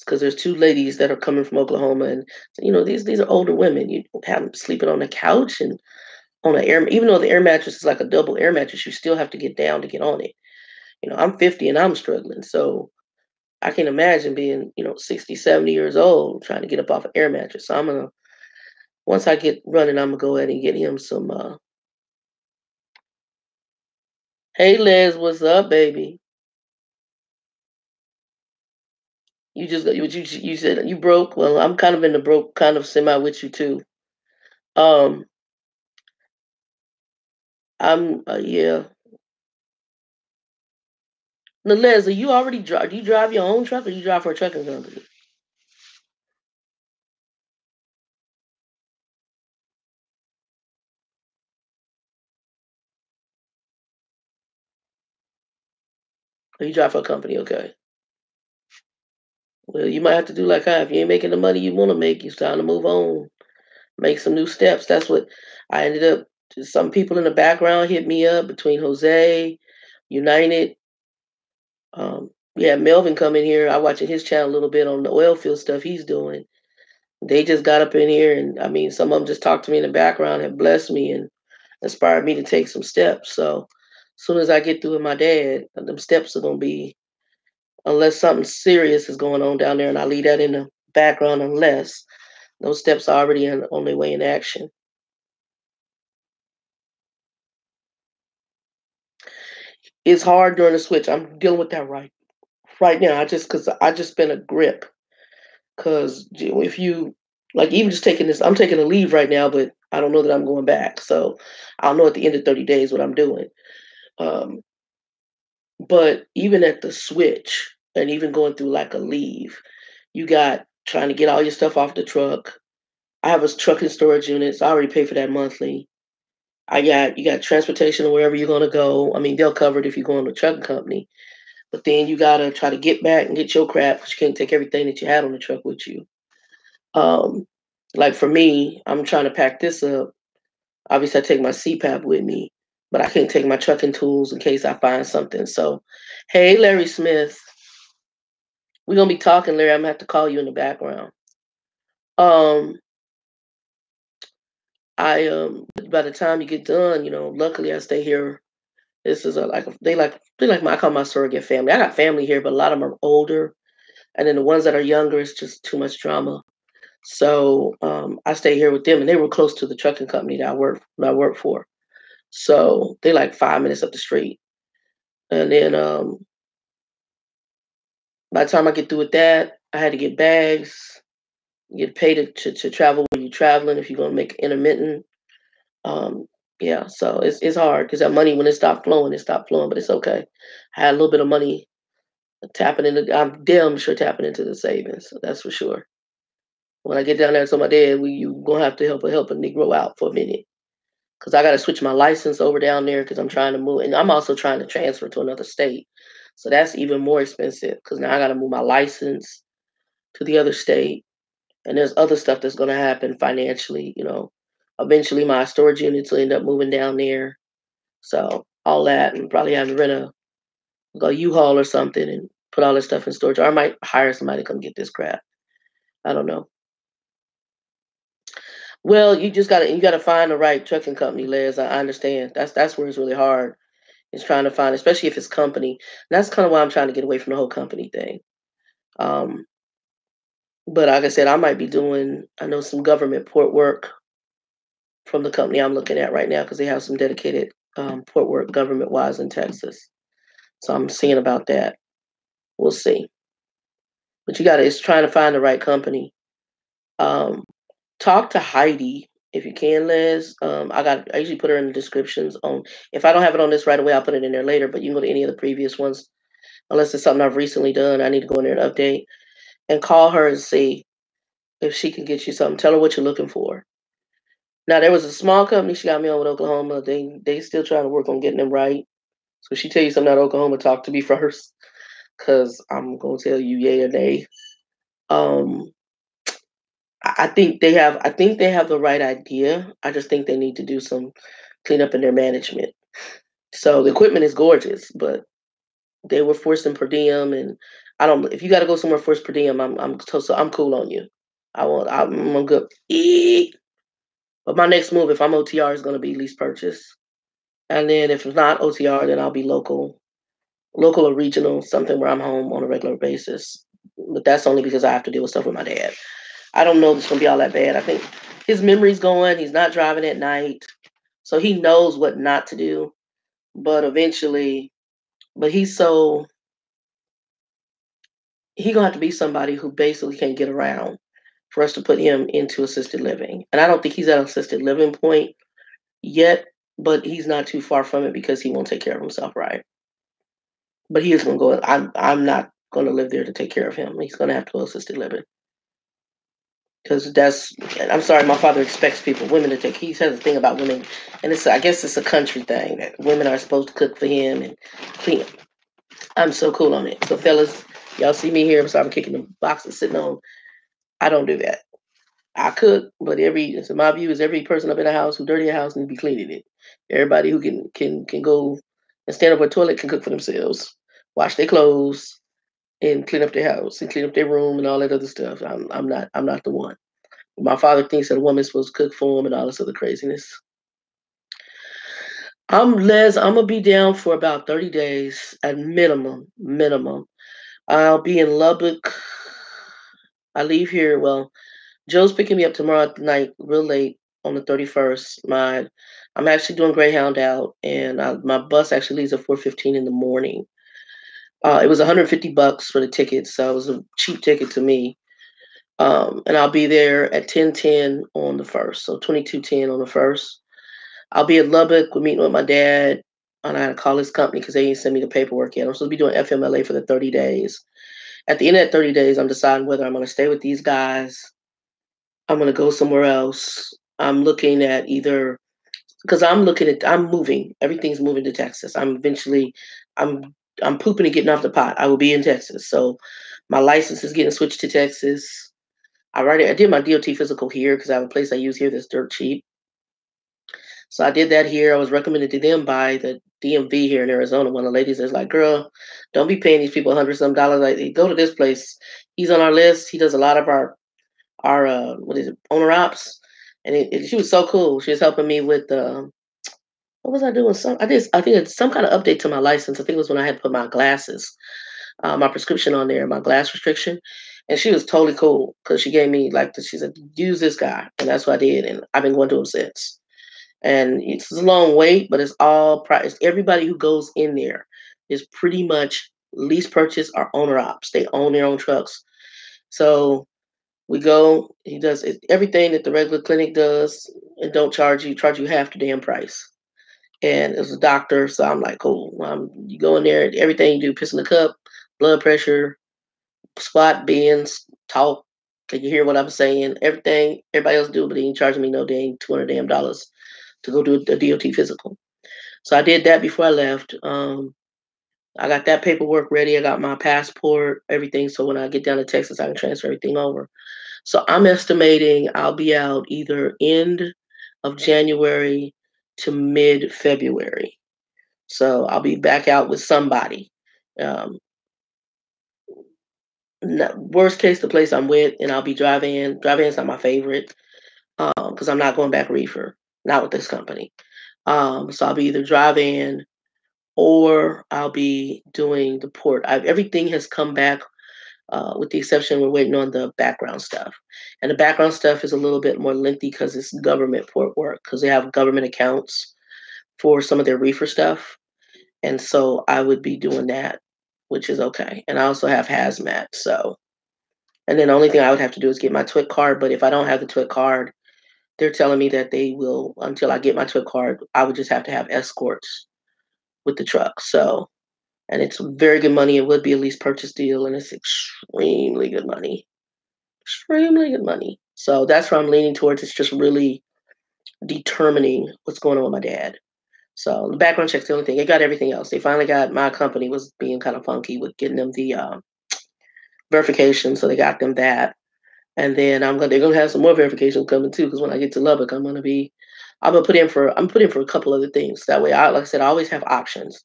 because there's 2 ladies that are coming from Oklahoma, and these are older women. You have them sleeping on the couch and on an air. Even though the air mattress is like a double air mattress, you still have to get down to get on it. I'm 50 and I'm struggling, so I can imagine being 60, 70 years old trying to get up off an air mattress. So I'm gonna once I get running, I'm gonna go ahead and get him some. Hey Les, what's up, baby? You said you broke. Well, I'm kind of in the broke kind of semi with you too. Um, yeah. Now, Leslie, you already drive. Do you drive your own truck, or you drive for a trucking company? Or you drive for a company? Okay. Well, you might have to do like I. If you ain't making the money you want to make, it's time to move on. Make some new steps. That's what I ended up. Some people in the background hit me up between Jose, United. We had Melvin come in here. I watching his channel a little bit on the oil field stuff he's doing. They just got up in here, and I mean, some of them just talked to me in the background, have blessed me and inspired me to take some steps. So, as soon as I get through with my dad, them steps are gonna be, unless something serious is going on down there, and I leave that in the background, unless those steps are already on their way in action. It's hard during the switch. I'm dealing with that right now. Because I just been a grip. Because if you like, even just taking this, I'm taking a leave right now, but I don't know that I'm going back. So I'll know at the end of 30 days what I'm doing. Um, but even at the switch, and even going through like a leave, you got trying to get all your stuff off the truck. I have a trucking storage unit, so I already pay for that monthly. You got transportation or wherever you're gonna go. I mean, they'll cover it if you go on the trucking company. But then you gotta try to get back and get your crap because you can't take everything that you had on the truck with you. Um, like for me, I'm trying to pack this up. Obviously, I take my CPAP with me, but I can't take my trucking tools in case I find something. So, hey, Larry Smith, we're gonna be talking, Larry. I'm gonna have to call you in the background. Um, by the time you get done, luckily I stay here. This is I call my surrogate family. I got family here, but a lot of them are older, and then the ones that are younger, it's just too much drama. So I stay here with them, and they were close to the trucking company that I work for. So they like 5 minutes up the street, and then by the time I get through with that, I had to get bags, get paid to travel when you're traveling if you're gonna make intermittent. Um, yeah, so it's hard because that money when it stopped flowing, but it's okay. I had a little bit of money tapping into. I'm damn sure tapping into the savings. So that's for sure. When I get down there, I told my dad, you gonna have to help a Negro out for a minute because I got to switch my license over down there because I'm trying to move, and I'm also trying to transfer to another state. So that's even more expensive because now I got to move my license to the other state, and there's other stuff that's going to happen financially. Eventually my storage units will end up moving down there, so all that, and probably have to rent a U-Haul or something and put all this stuff in storage. Or I might hire somebody to come get this crap. I don't know. Well, you gotta find the right trucking company, Liz. I understand. That's where it's really hard. It's trying to find, especially if it's company. And that's kind of why I'm trying to get away from the whole company thing. Um, but like I said, I might be doing. I know some government port work from the company I'm looking at right now because they have some dedicated port work government wise in Texas. So I'm seeing about that. We'll see. But it's trying to find the right company. Um, Talk to Heidi if you can, Liz. I usually put her in the descriptions on. If I don't have it on this right away, I'll put it in there later. But you can go to any of the previous ones, unless it's something I've recently done. I need to go in there and update and call her and see if she can get you something. Tell her what you're looking for. Now there was a small company she got me on with Oklahoma. They still trying to work on getting them right. So she tell you something about Oklahoma, talk to me first, because I'm gonna tell you yay or nay. Um, I think they have the right idea. I just think they need to do some cleanup in their management. So the equipment is gorgeous, but they were forcing per diem, and I don't. If you got to go somewhere forced per diem, I'm cool on you. I'm good. But my next move, if I'm OTR, is going to be lease purchase, and then if it's not OTR, then I'll be local or regional, something where I'm home on a regular basis. But that's only because I have to deal with stuff with my dad. I don't know if it's gonna be all that bad. I think his memory's going. He's not driving at night, so he knows what not to do. But eventually, but he gonna have to be somebody who basically can't get around for us to put him into assisted living. And I don't think he's at assisted living point yet, but he's not too far from it because he won't take care of himself right. But he is gonna go. I'm not gonna live there to take care of him. He's gonna have to go assisted living. Because I'm sorry, my father expects women to take. He says a thing about women, and I guess it's a country thing that women are supposed to cook for him and clean. I'm so cool on it. So, fellas, y'all see me here. So I'm kicking the boxes sitting on. I don't do that. I cook, but so my view is every person up in the house who dirty a house needs to be cleaning it. Everybody who can go and stand up at a toilet can cook for themselves, wash their clothes, and clean up their house and clean up their room and all that other stuff. I'm not the one. My father thinks that a woman's supposed to cook for him and all this other craziness. I'm gonna be down for about 30 days at minimum. Minimum. I'll be in Lubbock. I leave here. Well, Joe's picking me up tomorrow night, real late on the 31st. I'm actually doing Greyhound out, and my bus actually leaves at 4:15 in the morning. It was $150 for the ticket, so it was a cheap ticket to me. And I'll be there at 10:10 on the first, so 22:10 on the first. I'll be at Lubbock. We're meeting with my dad. And I had to call his company because they didn't send me the paperwork yet. I'm supposed to be doing FMLA for the 30 days. At the end of that 30 days, I'm deciding whether I'm going to stay with these guys. I'm going to go somewhere else. I'm looking at either because I'm moving. Everything's moving to Texas. I'm I'm pooping and getting off the pot. I will be in Texas. So my license is getting switched to Texas. I did my DOT physical here because I have a place I use here that's dirt cheap. So I did that here. I was recommended to them by the DMV here in Arizona. One of the ladies is like, "Girl, don't be paying these people $100 some dollars. Like, go to this place. He's on our list. He does a lot of what is it, owner ops, and she was so cool. She was helping me with what was I doing? I think it's some kind of update to my license. I think it was when I had put my glasses, my prescription on there, my glass restriction. And she was totally cool because she gave me she said, use this guy. And that's what I did. And I've been going to him since. And it's a long wait, but it's all price. Everybody who goes in there is pretty much lease purchase or owner ops. They own their own trucks. So we go, he does everything that the regular clinic does and don't charge you half the damn price. And it was a doctor, so I'm like, cool. You go in there, everything you do, piss in the cup, blood pressure, squat, bends, talk. Can you hear what I'm saying? Everything everybody else do, but he ain't charging me no dang $200 to go do a DOT physical. So I did that before I left. I got that paperwork ready. I got my passport, everything. So when I get down to Texas, I can transfer everything over. So I'm estimating I'll be out either end of January to mid-February. So I'll be back out with somebody. Um, Worst case, the place I'm with, and I'll be drive-in. Drive-in's not my favorite because I'm not going back reefer, not with this company. So I'll be either drive-in or I'll be doing the port. Everything has come back with the exception we're waiting on the background stuff. And the background stuff is a little bit more lengthy because it's government port work because they have government accounts for some of their reefer stuff. And so I would be doing that, which is okay. And I also have hazmat. So, and then the only thing I would have to do is get my TWIC card. But if I don't have the TWIC card, they're telling me that they will, until I get my TWIC card, I would just have to have escorts with the truck. So, and it's very good money. It would be a lease purchase deal, and it's extremely good money. Extremely good money. So that's where I'm leaning towards. It's just really determining what's going on with my dad. So the background check's the only thing. They got everything else. They finally got my company was being kind of funky with getting them the verification, so they got them that. And then they're gonna have some more verifications coming too. Because when I get to Lubbock, I'm gonna put in for a couple other things. That way, like I said, I always have options.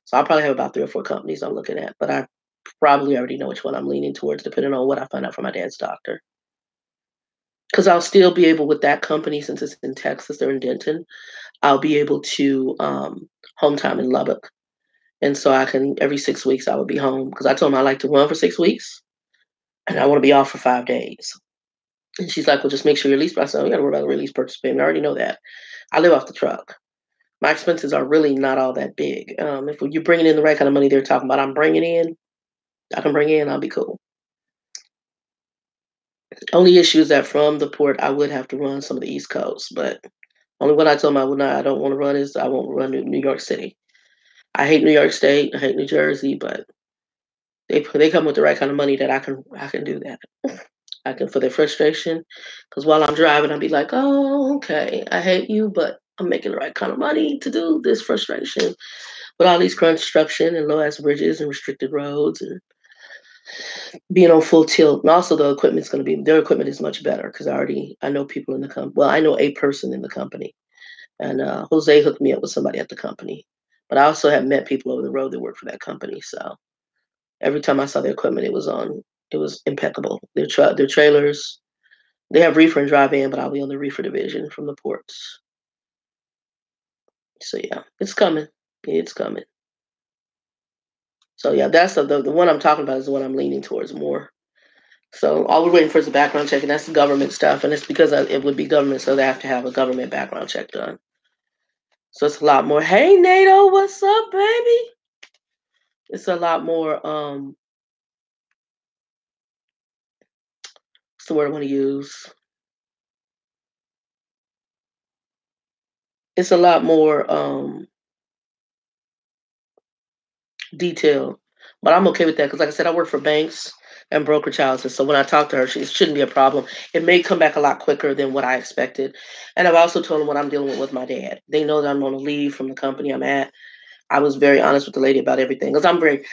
So I'll probably have about 3 or 4 companies I'm looking at, but I probably already know which one I'm leaning towards, depending on what I find out from my dad's doctor. Because I'll still be able with that company since it's in Texas, they're in Denton. I'll be able to home time in Lubbock. And so I can every 6 weeks I would be home because I told him I like to run for 6 weeks and I want to be off for 5 days. And she's like, well, just make sure your lease. I said, we got to worry about the release purchase payment. I already know that. I live off the truck. My expenses are really not all that big. If you're bringing in the right kind of money they're talking about, I can bring in, I'll be cool. Only issue is that from the port, I would have to run some of the East Coast, but only what I told them I don't want to run is I won't run to New York City. I hate New York State. I hate New Jersey, but they come with the right kind of money that I can do that. I can for their frustration, because while I'm driving, I'll be like, oh, okay, I hate you, but I'm making the right kind of money to do this frustration with all these construction and low ass bridges and restricted roads and being on full tilt. And also their equipment is much better because I know people in the company. Well, I know a person in the company, and Jose hooked me up with somebody at the company. But I also have met people over the road that work for that company. So every time I saw their equipment, it was impeccable. Their trailers, they have reefer and drive in, but I'll be on the reefer division from the ports. So yeah, it's coming. It's coming. So yeah, that's the one I'm talking about is the one I'm leaning towards more. So all we're waiting for is the background check, and that's the government stuff, and it's because it would be government, so they have to have a government background check done. So it's a lot more. Hey NATO, what's up, baby? It's a lot more. What's the word I want to use? It's a lot more detailed, but I'm okay with that because, like I said, I work for banks and brokerage houses. So when I talk to her, it shouldn't be a problem. It may come back a lot quicker than what I expected. And I've also told them what I'm dealing with my dad. They know that I'm on a leave from the company I'm at. I was very honest with the lady about everything because I'm very,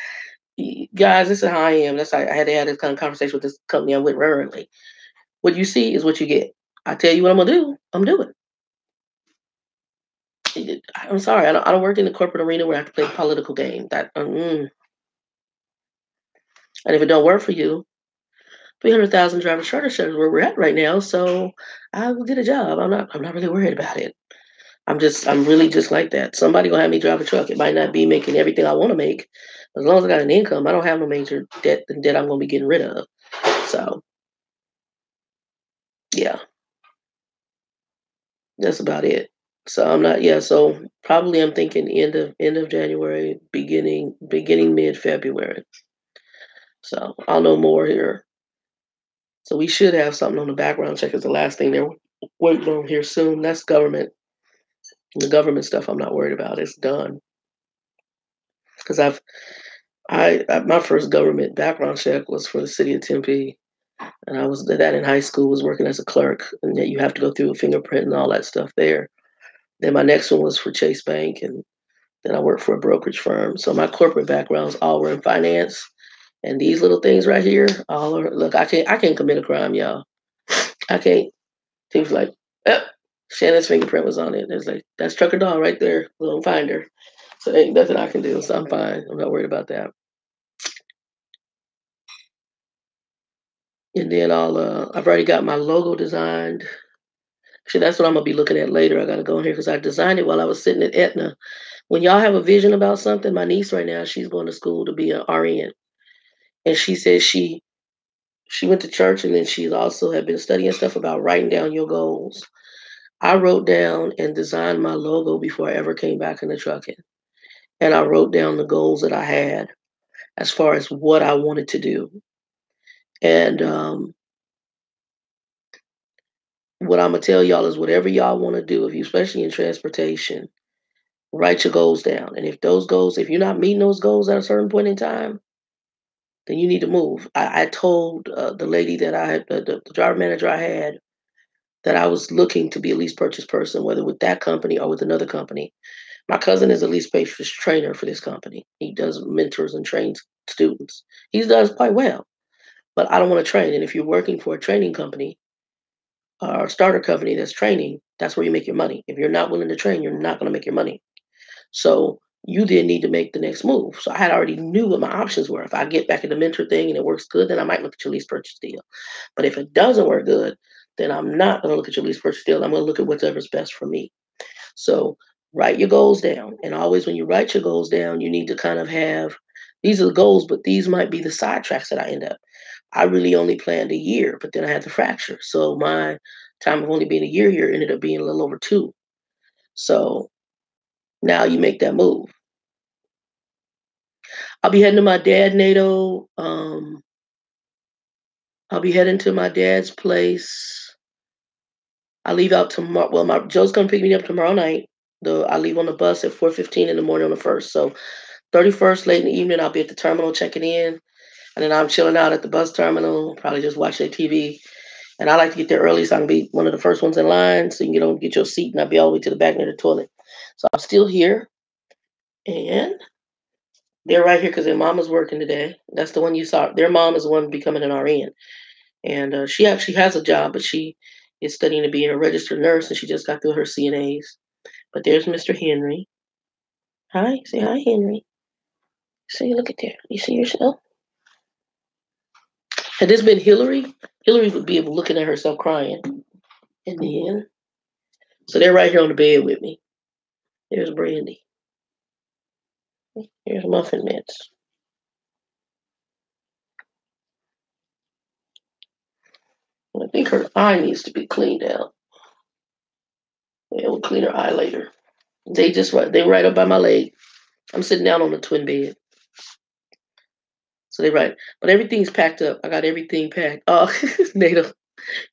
guys, this is how I am. That's how I had to have this kind of conversation with this company I'm with rarely. What you see is what you get. I tell you what I'm gonna do. I'm doing. I'm sorry. I don't work in the corporate arena where I have to play the political game. And if it don't work for you, 300,000 driver shortage is where we're at right now. So I will get a job. I'm not really worried about it. I'm really just like that. Somebody gonna have me drive a truck. It might not be making everything I want to make. As long as I got an income, I don't have no major debt I'm gonna be getting rid of. So yeah, that's about it. So I'm not, yeah, so probably I'm thinking end of January, beginning mid February. So I'll know more here. So we should have something on the background check is the last thing they're waiting on here soon. That's government. The government stuff I'm not worried about. It's done. Because my first government background check was for the city of Tempe. And I was that in high school was working as a clerk, and that you have to go through a fingerprint and all that stuff there. Then my next one was for Chase Bank, and then I worked for a brokerage firm. So my corporate backgrounds all were in finance, and these little things right here, all are look. I can't commit a crime, y'all. I can't. Things like, oh, Shannon's fingerprint was on it. It's like that's Trucker Doll right there. We don't find her, so there ain't nothing I can do. So I'm fine. I'm not worried about that. And then I've already got my logo designed. Actually, that's what I'm gonna be looking at later. I gotta go in here because I designed it while I was sitting at Etna. When y'all have a vision about something, my niece right now, she's going to school to be an RN, and she says she went to church and then she's also had been studying stuff about writing down your goals. I wrote down and designed my logo before I ever came back into trucking, and I wrote down the goals that I had as far as what I wanted to do. And what I'm gonna tell y'all is whatever y'all want to do, if you especially in transportation, write your goals down. And if you're not meeting those goals at a certain point in time, then you need to move. I told the lady that the driver manager I had, that I was looking to be a lease purchase person, whether with that company or with another company. My cousin is a lease purchase trainer for this company. He does mentors and trains students. He does quite well, but I don't want to train. And if you're working for a training company or a starter company that's training, that's where you make your money. If you're not willing to train, you're not going to make your money. So you then need to make the next move. So I had already knew what my options were. If I get back in the mentor thing and it works good, then I might look at your lease purchase deal. But if it doesn't work good, then I'm not going to look at your lease purchase deal. I'm going to look at whatever's best for me. So write your goals down. And always when you write your goals down, you need to kind of have these are the goals, but these might be the sidetracks that I end up. I really only planned a year, but then I had the fracture. So my time of only being a year here ended up being a little over 2. So now you make that move. I'll be heading to my dad NATO. I'll be heading to my dad's place. I leave out tomorrow. Well, my Joe's gonna pick me up tomorrow night. I leave on the bus at 4:15 in the morning on the first. So 31st late in the evening, I'll be at the terminal checking in, and then I'm chilling out at the bus terminal, probably just watching TV. And I like to get there early so I can be one of the first ones in line, so you can get your seat, and I'll be all the way to the back near the toilet. So I'm still here, and they're right here because their mom is working today. That's the one you saw. Their mom is the one becoming an RN. And she actually has a job, but she is studying to be a registered nurse, and she just got through her CNAs. But there's Mr. Henry. Hi, say hi, Henry. See, look at there. You see yourself? Had this been Hillary, Hillary would be able looking at herself crying. And then, so they're right here on the bed with me. There's Brandy. Here's Muffin Mitts. I think her eye needs to be cleaned out. Yeah, we'll clean her eye later. They right up by my leg. I'm sitting down on the twin bed. So they right. But everything's packed up. I got everything packed. Oh, Nato,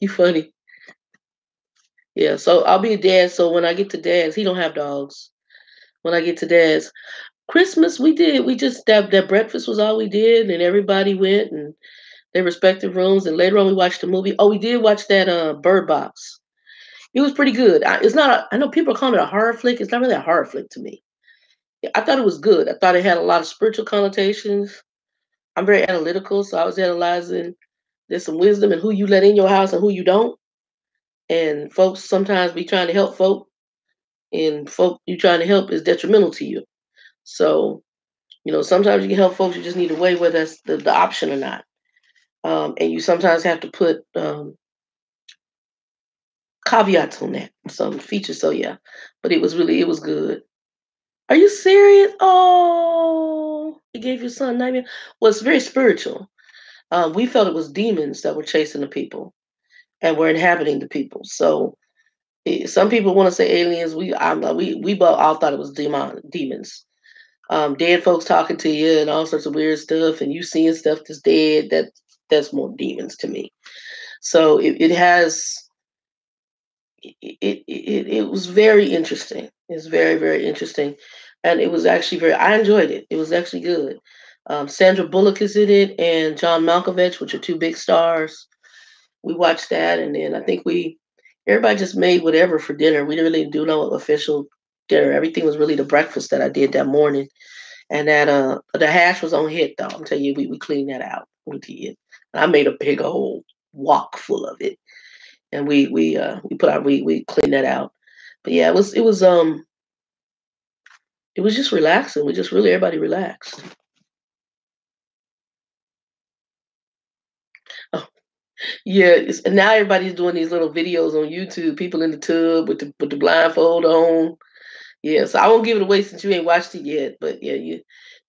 you funny. Yeah, so I'll be a dad. So when I get to dad's, he don't have dogs. When I get to dad's, Christmas we just that breakfast was all we did, and everybody went and their respective rooms. And later on we watched a movie. Oh, we did watch that Bird Box. It was pretty good. It's not. I know people are calling it a horror flick. It's not really a horror flick to me. I thought it was good. I thought it had a lot of spiritual connotations. I'm very analytical, so I was analyzing there's some wisdom in who you let in your house and who you don't. And folks sometimes be trying to help folk, and folk you trying to help is detrimental to you. So, sometimes you can help folks, you just need to weigh whether that's the option or not. And you sometimes have to put caveats on that, some features. So yeah, but it was good. Are you serious? Oh, he gave your son nightmare. Well, it's very spiritual. We felt it was demons that were chasing the people and were inhabiting the people. So some people want to say aliens. We both all thought it was demons. Dead folks talking to you and all sorts of weird stuff, and you seeing stuff that's dead. That's more demons to me. So it has it was very interesting. It's very interesting, and it was actually very. I enjoyed it. It was actually good. Sandra Bullock is in it, and John Malkovich, which are two big stars. We watched that, and then I think everybody just made whatever for dinner. We didn't really do no official dinner. Everything was really the breakfast that I did that morning, and that the hash was on hit though. I'm telling you, we cleaned that out. We did. And I made a big old wok full of it, and we cleaned that out. But yeah, it was just relaxing. We just really everybody relaxed. Oh, yeah, and now everybody's doing these little videos on YouTube. People in the tub with the blindfold on. Yeah, so I won't give it away since you ain't watched it yet. But yeah, you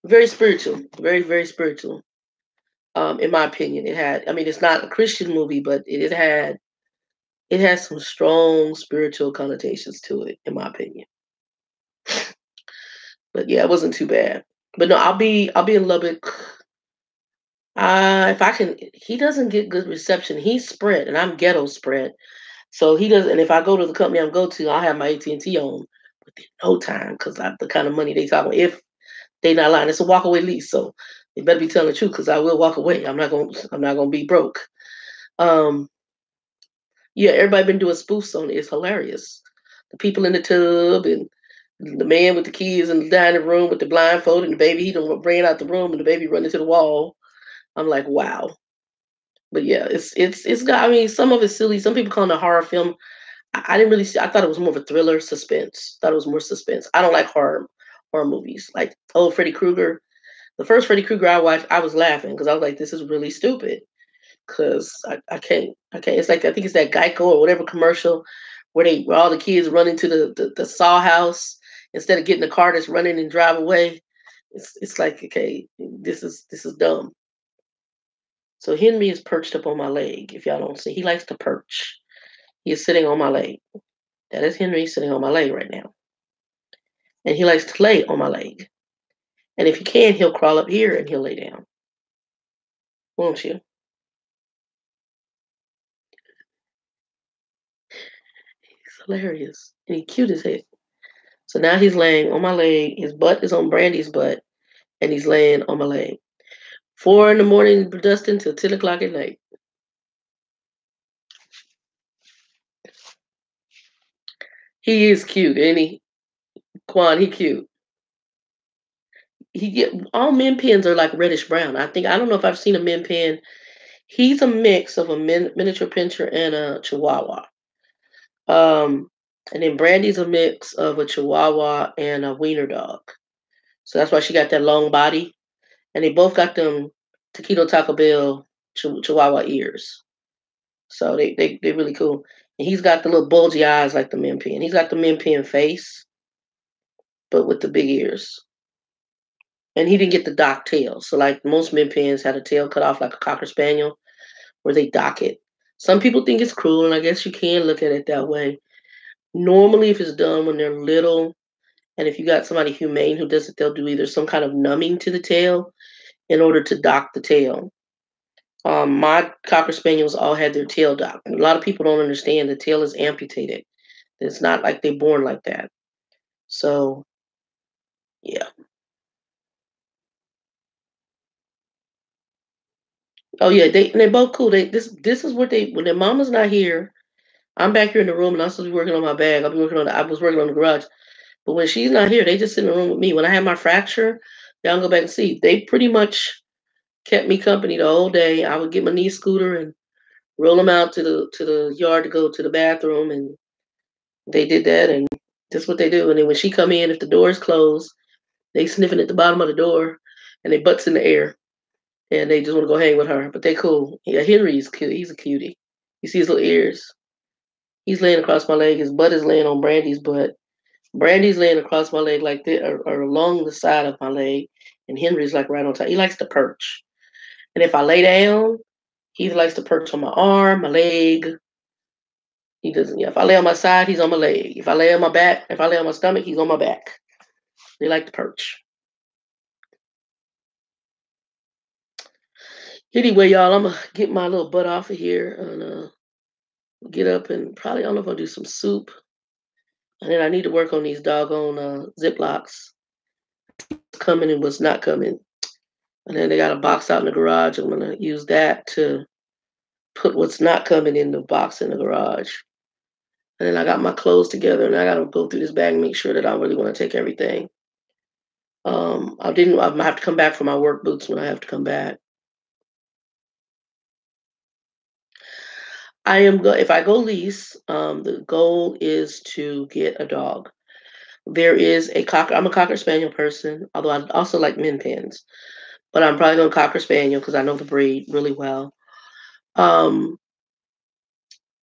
very spiritual, very spiritual. In my opinion, it had. I mean, it's not a Christian movie, but it has some strong spiritual connotations to it, in my opinion. But yeah, it wasn't too bad. But no, I'll be in Lubbock. If I can, he doesn't get good reception. He's Sprint, and I'm ghetto Sprint. So he doesn't. And if I go to the company I'm go to, I'll have my AT&T on within no time because the kind of money they talk about. If they not lying, it's a walk away lease, so they better be telling the truth because I will walk away. I'm not gonna be broke. Um, yeah, everybody been doing spoofs on it. It's hilarious. The people in the tub and the man with the kids in the dining room with the blindfold and the baby, he don't bring it out the room and the baby running to the wall. I'm like, wow. But yeah, it's got. I mean, some of it's silly. Some people call it a horror film. I didn't really see. I thought it was more of a thriller, suspense. Thought it was more suspense. I don't like horror movies. Like Freddy Krueger. The first Freddy Krueger I watched, I was laughing because I was like, this is really stupid. Because I can't. It's like I think it's that Geico or whatever commercial where all the kids run into the saw house instead of getting the car that's running and drive away. It's like okay, this is dumb. So Henry is perched up on my leg. If y'all don't see, he likes to perch. He is sitting on my leg. That is Henry sitting on my leg right now, and he likes to lay on my leg. And if he can, he'll crawl up here and he'll lay down. Won't you? He's hilarious and he's cute as heck. So now he's laying on my leg. His butt is on Brandy's butt, and he's laying on my leg. 4 in the morning, Dustin, till 10 o'clock at night. He is cute, ain't he? Quan, he cute. He get all min pins are like reddish brown. I don't know if I've seen a min pin. He's a mix of a miniature pinscher and a Chihuahua. Um, and then Brandy's a mix of a Chihuahua and a Wiener dog. So that's why she got that long body. And they both got them Taquito Taco Bell Chihuahua ears. So they really cool. And he's got the little bulgy eyes like the min pin. He's got the min pin face, but with the big ears. And he didn't get the dock tail. So like most min pins had a tail cut off like a Cocker Spaniel where they dock it. Some people think it's cruel, and I guess you can look at it that way. Normally, if it's done when they're little, and if you got somebody humane who does it, they'll do either some kind of numbing to the tail in order to dock the tail. My Cocker Spaniels all had their tail docked. A lot of people don't understand the tail is amputated. It's not like they're born like that. So, yeah. Oh yeah, they're both cool. This is what they when their mama's not here. I'm back here in the room and I'm supposed to be working on my bag. I was working on the garage. But when she's not here, they just sit in the room with me. When I had my fracture, y'all go back and see. They pretty much kept me company the whole day. I would get my knee scooter and roll them out to the yard to go to the bathroom, and they did that, and that's what they do. And then when she come in, if the door is closed, they sniffing at the bottom of the door, and they butts in the air. and they just want to go hang with her. But they cool. Yeah, Henry's cute. He's a cutie. You see his little ears. He's laying across my leg. His butt is laying on Brandy's butt. Brandy's laying across my leg like this, or along the side of my leg, and Henry's like right on top. He likes to perch. And if I lay down, he likes to perch on my arm, my leg. He doesn't. Yeah, if I lay on my side, he's on my leg. If I lay on my back, if I lay on my stomach, he's on my back. They like to perch. Anyway, y'all, I'm gonna get my little butt off of here and get up and probably I don't know if I'll do some soup. And then I need to work on these doggone Ziplocs. What's coming and what's not coming. And then they got a box out in the garage. I'm gonna use that to put what's not coming in the box in the garage. And then I got my clothes together and I gotta go through this bag and make sure that I really want to take everything. I might have to come back for my work boots when I have to come back. If I go lease, the goal is to get a dog. There is a cocker. I'm a cocker spaniel person, although I also like min pins. But I'm probably going cocker spaniel because I know the breed really well.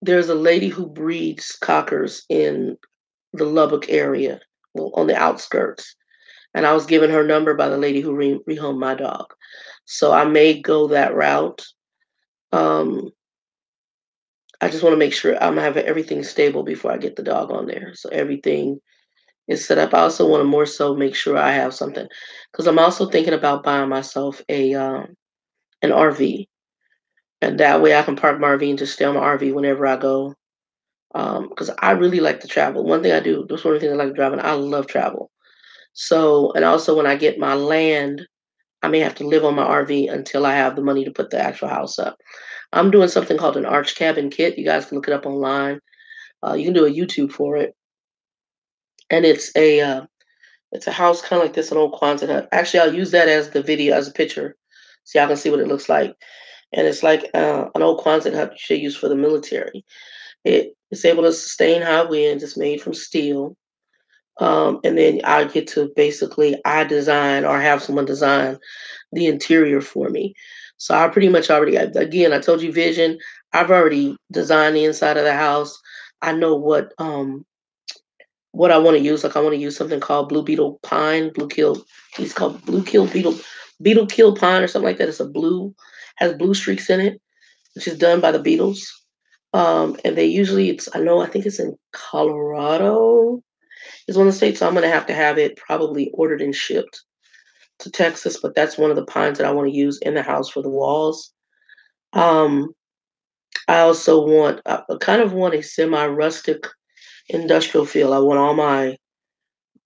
There's a lady who breeds cockers in the Lubbock area, well, on the outskirts, and I was given her number by the lady who rehomed my dog. So I may go that route. I just want to make sure I'm having everything stable before I get the dog on there. So everything is set up. I also want to more so make sure I have something because I'm also thinking about buying myself an RV, and that way I can park my RV and just stay on my RV whenever I go. Because I really like to travel. One thing I do, that's one of the things I like driving. I love travel. So, and also when I get my land, I may have to live on my RV until I have the money to put the actual house up. I'm doing something called an arch cabin kit. You guys can look it up online. You can do a YouTube for it, and it's a house kind of like this, an old Quonset hut. Actually, I'll use that as the video as a picture, so y'all can see what it looks like. And it's like an old Quonset hut you use for the military. It's able to sustain high winds. It's made from steel. And then I get to basically I design or have someone design the interior for me. So I pretty much already again I told you vision. I've already designed the inside of the house. I know what I want to use. Like I want to use something called blue beetle pine, blue kill. It's called blue kill beetle kill pine or something like that. It's a blue has blue streaks in it, which is done by the beetles. And they usually I think it's in Colorado is one of the states. So I'm gonna have to have it probably ordered and shipped to Texas, but that's one of the pines that I want to use in the house for the walls. Um, I also I kind of want a semi-rustic industrial feel. I want all my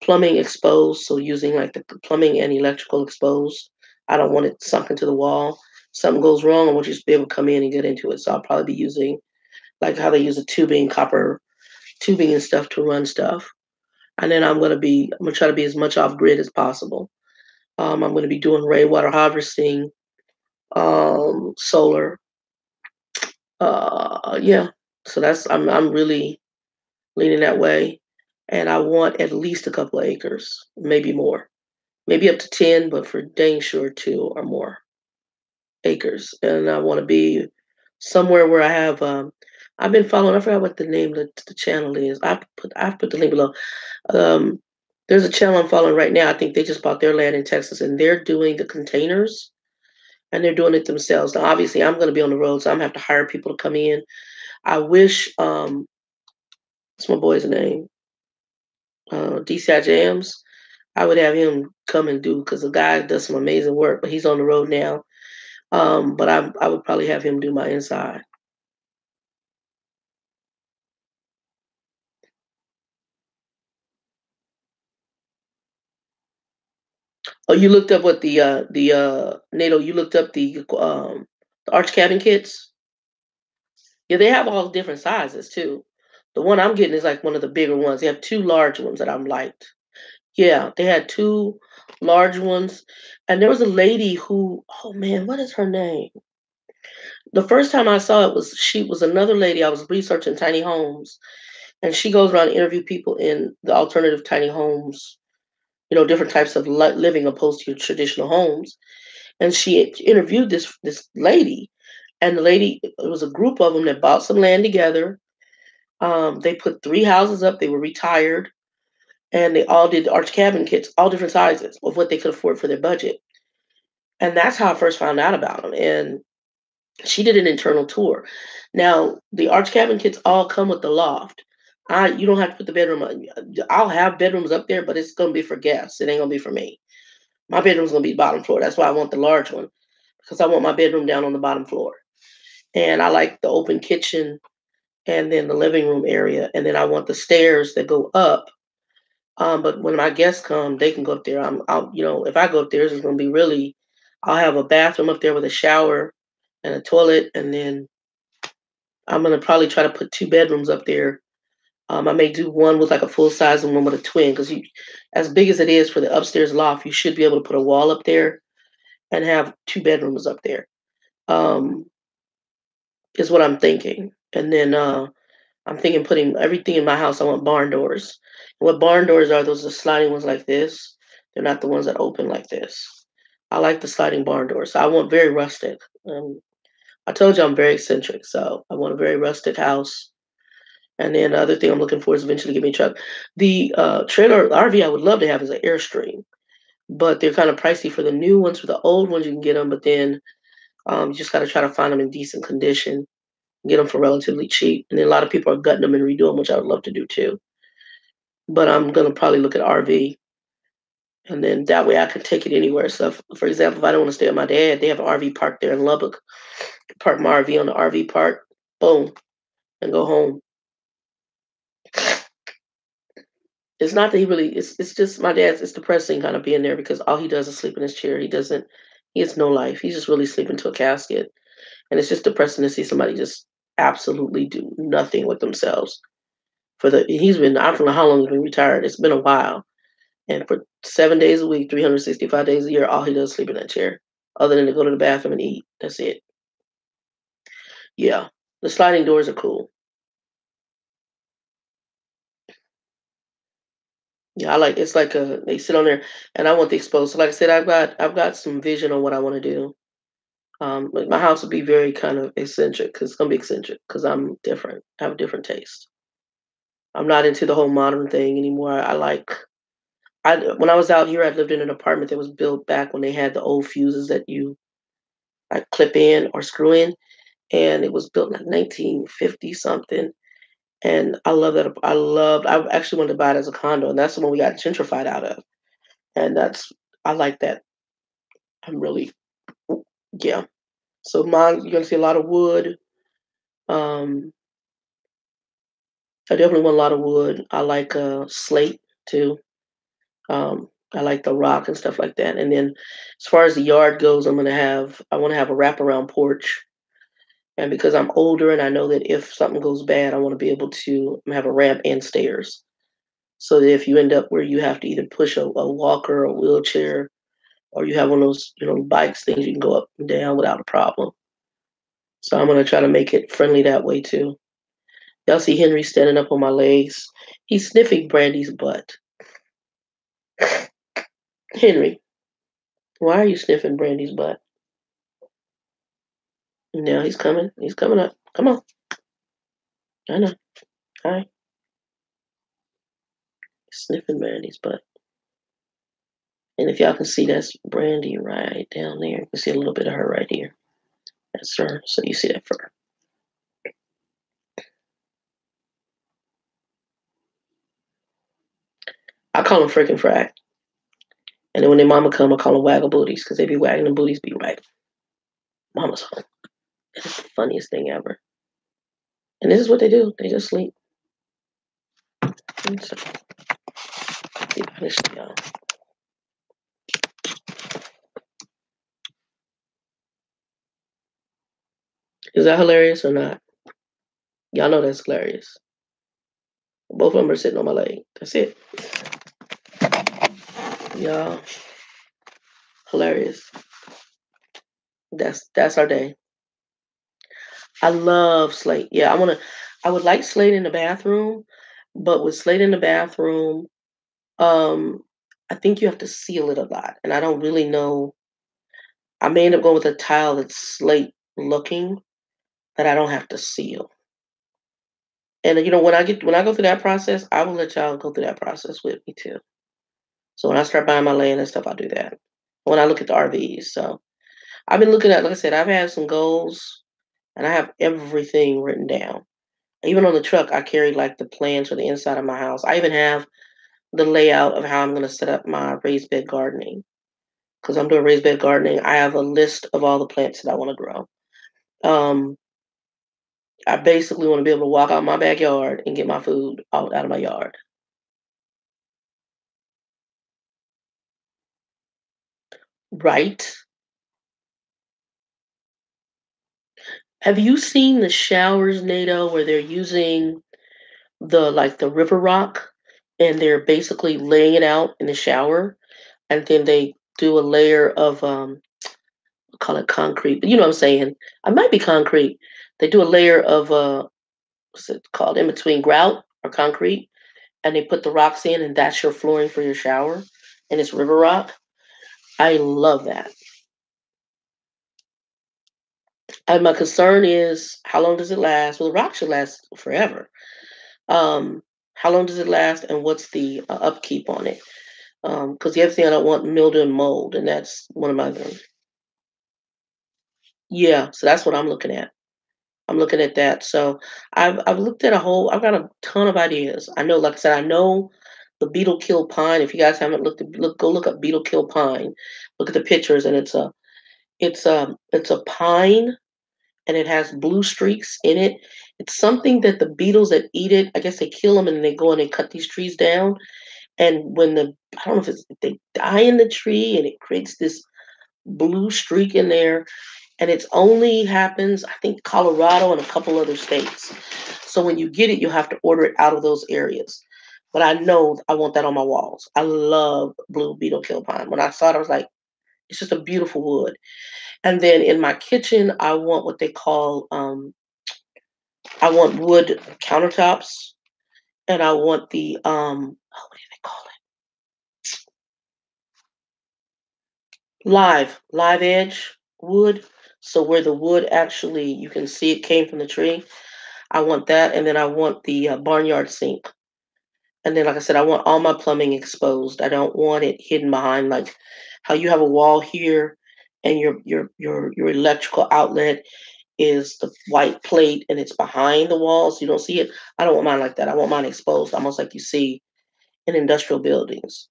plumbing exposed, so using like the plumbing and electrical exposed. I don't want it sunk into the wall. Something goes wrong, I want you to be able to come in and get into it. So I'll probably be using like how they use a tubing, copper tubing and stuff to run stuff. And then I'm gonna try to be as much off grid as possible. I'm gonna be doing rainwater harvesting, solar. Yeah. So I'm really leaning that way. And I want at least a couple of acres, maybe more. Maybe up to 10, but for dang sure 2 or more acres. And I want to be somewhere where I have I've been following, I forgot what the name of the channel is. I've put the link below. Um, there's a channel I'm following right now. I think they just bought their land in Texas and they're doing the containers and they're doing it themselves. Now obviously I'm gonna be on the road, so I'm gonna have to hire people to come in. I wish what's my boy's name? DCIJams. I would have him come and do because the guy does some amazing work, but he's on the road now. But I would probably have him do my inside. Oh, you looked up what the NATO? You looked up the arch cabin kits? Yeah, they have all different sizes too. The one I'm getting is like one of the bigger ones. They have two large ones that I'm liked. Yeah, they had two large ones, and there was a lady who, oh man, what is her name? The first time I saw it was she was another lady. I was researching tiny homes, and she goes around and interview people in the alternative tiny homes, different types of living opposed to your traditional homes. and she interviewed this lady, and the lady, it was a group of them that bought some land together. They put 3 houses up. They were retired, and they all did the arch cabin kits, all different sizes of what they could afford for their budget. And that's how I first found out about them. And she did an internal tour. Now, the arch cabin kits all come with the loft. You don't have to put the bedroom on. I'll have bedrooms up there, but it's gonna be for guests. It ain't gonna be for me. My bedroom's gonna be bottom floor. That's why I want the large one, because I want my bedroom down on the bottom floor. And I like the open kitchen and then the living room area. And then I want the stairs that go up. But when my guests come, they can go up there. If I go up there, it's gonna be really. I'll have a bathroom up there with a shower and a toilet, and then I'm gonna probably try to put 2 bedrooms up there. I may do one with like a full size and one with a twin, because as big as it is for the upstairs loft, you should be able to put a wall up there and have 2 bedrooms up there. Um, is what I'm thinking. And then I'm thinking putting everything in my house. I want barn doors. And what barn doors are? Those are the sliding ones like this. They're not the ones that open like this. I like the sliding barn doors. So I want very rustic. I told you I'm very eccentric, so I want a very rustic house. And then the other thing I'm looking for is eventually get me a truck. The trailer RV I would love to have is an Airstream, but they're kind of pricey for the new ones. For the old ones, you can get them, but then you just got to try to find them in decent condition, get them for relatively cheap. And then a lot of people are gutting them and redo them, which I would love to do too. But I'm gonna probably look at RV, and then that way I can take it anywhere. So, for example, if I don't want to stay with my dad, they have an RV park there in Lubbock. Park my RV on the RV park, boom, and go home. It's not that he really. It's just my dad's. It's depressing kind of being there because all he does is sleep in his chair. He doesn't. He has no life. He's just really sleeping to a casket, and it's just depressing to see somebody just absolutely do nothing with themselves. He's been. I don't know how long he's been retired. It's been a while, and for 7 days a week, 365 days a year, all he does is sleep in that chair, other than to go to the bathroom and eat. That's it. Yeah, the sliding doors are cool. Yeah, I like it's like they sit on there, and I want the exposed. So like I said, I've got some vision on what I want to do. Like my house will be very kind of eccentric, because it's gonna be eccentric because I'm different. I have a different taste. I'm not into the whole modern thing anymore. I when I was out here, I lived in an apartment that was built back when they had the old fuses that you like clip in or screw in, and it was built in like 1950 something. And I love that. I actually wanted to buy it as a condo, and that's the one we got gentrified out of. And I like that. I'm really, yeah. So mine, you're gonna see a lot of wood. Um, I definitely want a lot of wood. I like slate too. I like the rock and stuff like that. And then as far as the yard goes, I want to have a wraparound porch. And because I'm older and I know that if something goes bad, I want to be able to have a ramp and stairs. So that if you end up where you have to either push a walker or a wheelchair, or you have one of those, bikes things, you can go up and down without a problem. So I'm gonna try to make it friendly that way too. Y'all see Henry standing up on my legs. He's sniffing Brandy's butt. Henry, why are you sniffing Brandy's butt? Now he's coming. He's coming up. Come on. I know. Hi. Sniffing Brandy's butt. And if y'all can see, that's Brandy right down there. You can see a little bit of her right here. That's her. So you see that fur. I call them freaking frack. And then when their mama come, I call them waggle booties, because they be wagging them booties, be right. Mama's home. It's the funniest thing ever. And this is what they do. They just sleep. So, y'all. Is that hilarious or not? Y'all know that's hilarious. Both of them are sitting on my leg. That's it. Y'all, hilarious. That's our day. I love slate. Yeah, I would like slate in the bathroom, but with slate in the bathroom, um, I think you have to seal it a lot. And I don't really know. I may end up going with a tile that's slate looking that I don't have to seal. And you know, when I go through that process, I will let y'all go through that process with me too. So when I start buying my land and stuff, I'll do that. When I look at the RVs, so I've been looking at, like I said, I've had some goals, and I have everything written down. Even on the truck, I carried like the plans for the inside of my house. I even have the layout of how I'm going to set up my raised bed gardening because I'm doing raised bed gardening. I have a list of all the plants that I want to grow. Um, I basically want to be able to walk out my backyard and get my food out of my yard. Right. Have you seen the showers, NATO, where they're using the river rock and they're basically laying it out in the shower and then they do a layer of call it concrete, but you know what I'm saying. I might be concrete. They do a layer of what's it called in between grout or concrete, and they put the rocks in, and that's your flooring for your shower, and it's river rock. I love that. And my concern is how long does it last? Well, the rock should last forever. Um, how long does it last, and what's the upkeep on it? Because the other thing I don't want mildew and mold, and that's one of my things. Yeah, so that's what I'm looking at. I'm looking at that. So I've looked at a whole. I've got a ton of ideas. I know, like I said, I know the beetle kill pine. If you guys haven't go look up beetle kill pine. Look at the pictures, and it's a pine, and it has blue streaks in it. It's something that the beetles that eat it, I guess they kill them, and they go and they cut these trees down. And when I don't know if they die in the tree, and it creates this blue streak in there, and it's only happens, I think, Colorado and a couple other states. So when you get it, you'll have to order it out of those areas. But I know I want that on my walls. I love blue beetle kill pine. When I saw it, I was like, it's just a beautiful wood. And then in my kitchen, I want what they call, I want wood countertops, and I want the, what do they call it? Live edge wood. So where the wood actually, you can see it came from the tree. I want that, and then I want the barnyard sink. And then, like I said, I want all my plumbing exposed. I don't want it hidden behind like how you have a wall here, and your electrical outlet is the white plate, and it's behind the wall, so you don't see it. I don't want mine like that. I want mine exposed, almost like you see in industrial buildings.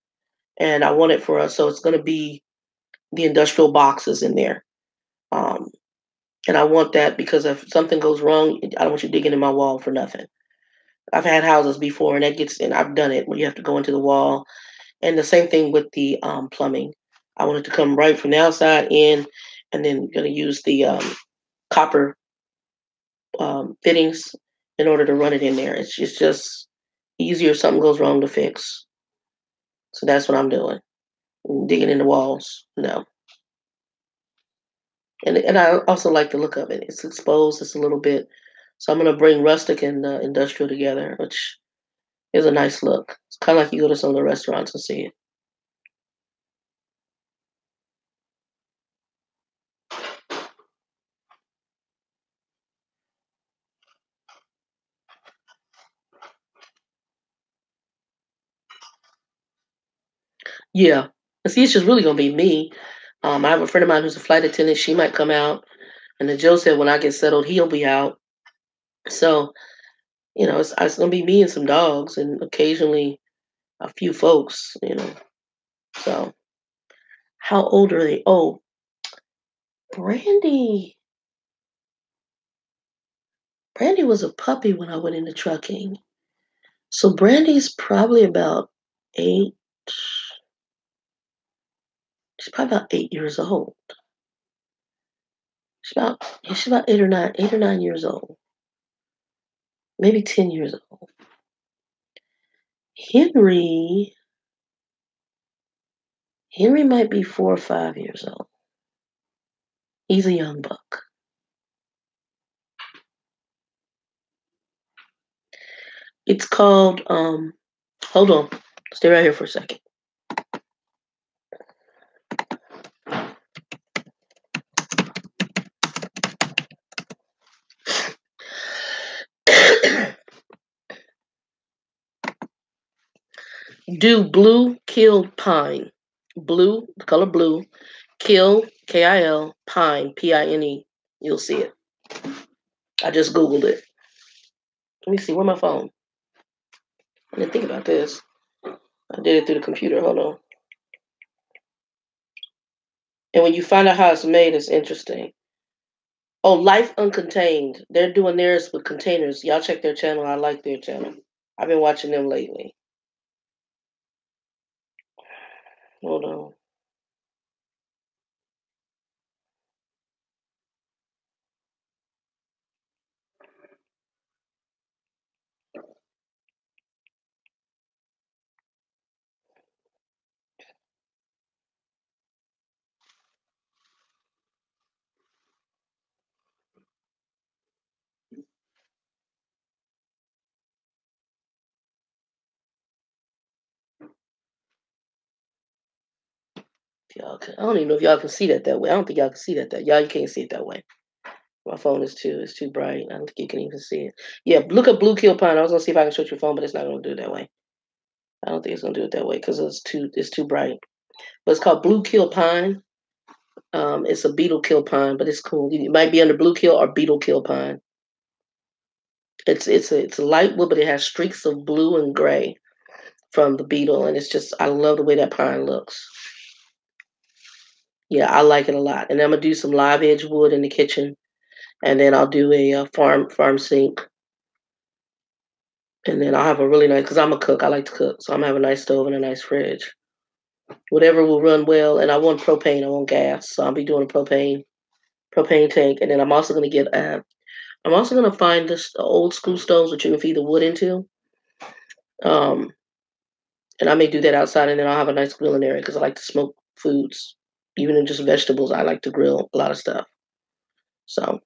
And I want it for us, so it's going to be the industrial boxes in there. Um, and I want that because if something goes wrong, I don't want you digging in my wall for nothing. I've had houses before, and I've done it where you have to go into the wall. And the same thing with the plumbing. I want it to come right from the outside in, and then going to use the copper fittings in order to run it in there. It's just easier if something goes wrong to fix. So that's what I'm doing. Digging in the walls, no. And I also like the look of it. It's exposed. It's a little bit. So I'm going to bring rustic and industrial together, which is a nice look. It's kind of like you go to some of the restaurants and see it. Yeah. And see, it's just really going to be me. I have a friend of mine who's a flight attendant. She might come out. And then Joe said when I get settled, he'll be out. So, it's going to be me and some dogs and occasionally a few folks. So, how old are they? Oh, Brandy. Brandy was a puppy when I went into trucking. So Brandy's probably about 8. She's probably about 8 years old. She's about 8 or 9 years old. Maybe 10 years old. Henry Henry might be 4 or 5 years old. He's a young buck. It's called hold on. Stay right here for a second. Do blue killed pine. Blue, the color blue. Kill, K-I-L, pine, P-I-N-E. You'll see it. I just Googled it. Let me see, where my phone? I didn't think about this. I did it through the computer. Hold on. And when you find out how it's made, it's interesting. Oh, Life Uncontained. They're doing theirs with containers. Y'all check their channel. I like their channel. I've been watching them lately. Hold on. I don't even know if y'all can see that way. I don't think y'all can see that. Y'all, you can't see it that way. My phone is it's too bright. I don't think you can even see it. Yeah, look up Blue Kill Pine. I was gonna see if I can show your phone, but it's not gonna do it that way. I don't think it's gonna do it that way because it's too bright. But it's called Blue Kill Pine. It's a beetle kill pine, but it's cool. It might be under blue kill or beetle kill pine. It's a light wood, but it has streaks of blue and gray from the beetle, and it's just I love the way that pine looks. Yeah, I like it a lot. And I'm gonna do some live edge wood in the kitchen, and then I'll do a farm sink, and then I'll have a really nice because I'm a cook. I like to cook, so I'm gonna have a nice stove and a nice fridge. Whatever will run well, and I want propane. I want gas, so I'll be doing a propane tank, and then I'm also gonna get I'm also gonna find this old school stoves that you can feed the wood into. And I may do that outside, and then I'll have a nice grilling area because I like to smoke foods, even in just vegetables. I like to grill a lot of stuff. So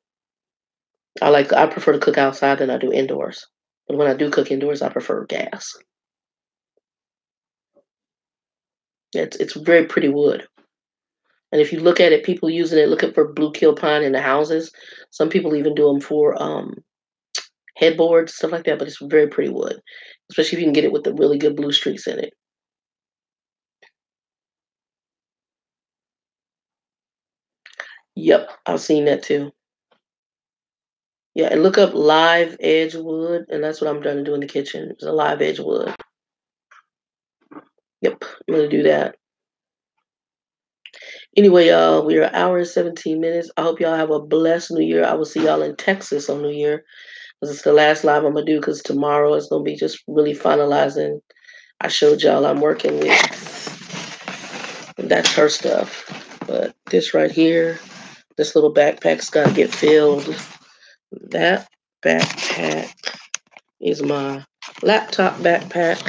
I prefer to cook outside than I do indoors. But when I do cook indoors, I prefer gas. It's very pretty wood. And if you look at it, people using it, looking for blue kill pine in the houses. Some people even do them for headboards, stuff like that. But it's very pretty wood, especially if you can get it with the really good blue streaks in it. Yep, I've seen that too. Yeah, and look up live edge wood, and that's what I'm trying to do in the kitchen. It's a live edge wood. Yep, I'm gonna do that. Anyway, y'all, we are an hour and 17 minutes. I hope y'all have a blessed New Year. I will see y'all in Texas on New Year. This is the last live I'm gonna do because tomorrow is gonna be just really finalizing. I showed y'all I'm working with, and that's her stuff. But this right here, this little backpack's gotta get filled. That backpack is my laptop backpack.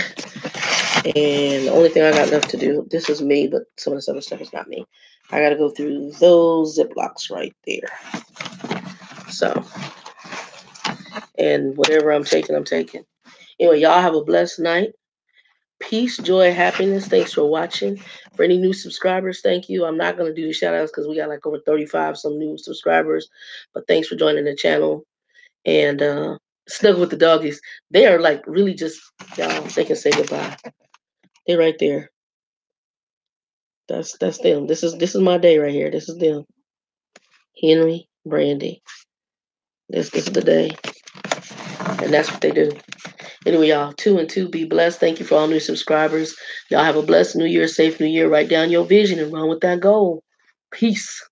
And the only thing I got left to do, this is me, but some of this other stuff is not me. I got to go through those Ziplocs right there. So, and whatever I'm taking, I'm taking. Anyway, y'all have a blessed night. Peace, joy, happiness. Thanks for watching. For any new subscribers, thank you. I'm not going to do the shout outs because we got like over 35 some new subscribers. But thanks for joining the channel. And snuggle with the doggies. They are like really just, y'all, they can say goodbye. They're right there. That's them. This is my day right here. This is them. Henry, Brandy. This is the day. And that's what they do. Anyway, y'all, 2 and 2, be blessed. Thank you for all new subscribers. Y'all have a blessed New Year, safe New Year. Write down your vision and run with that goal. Peace.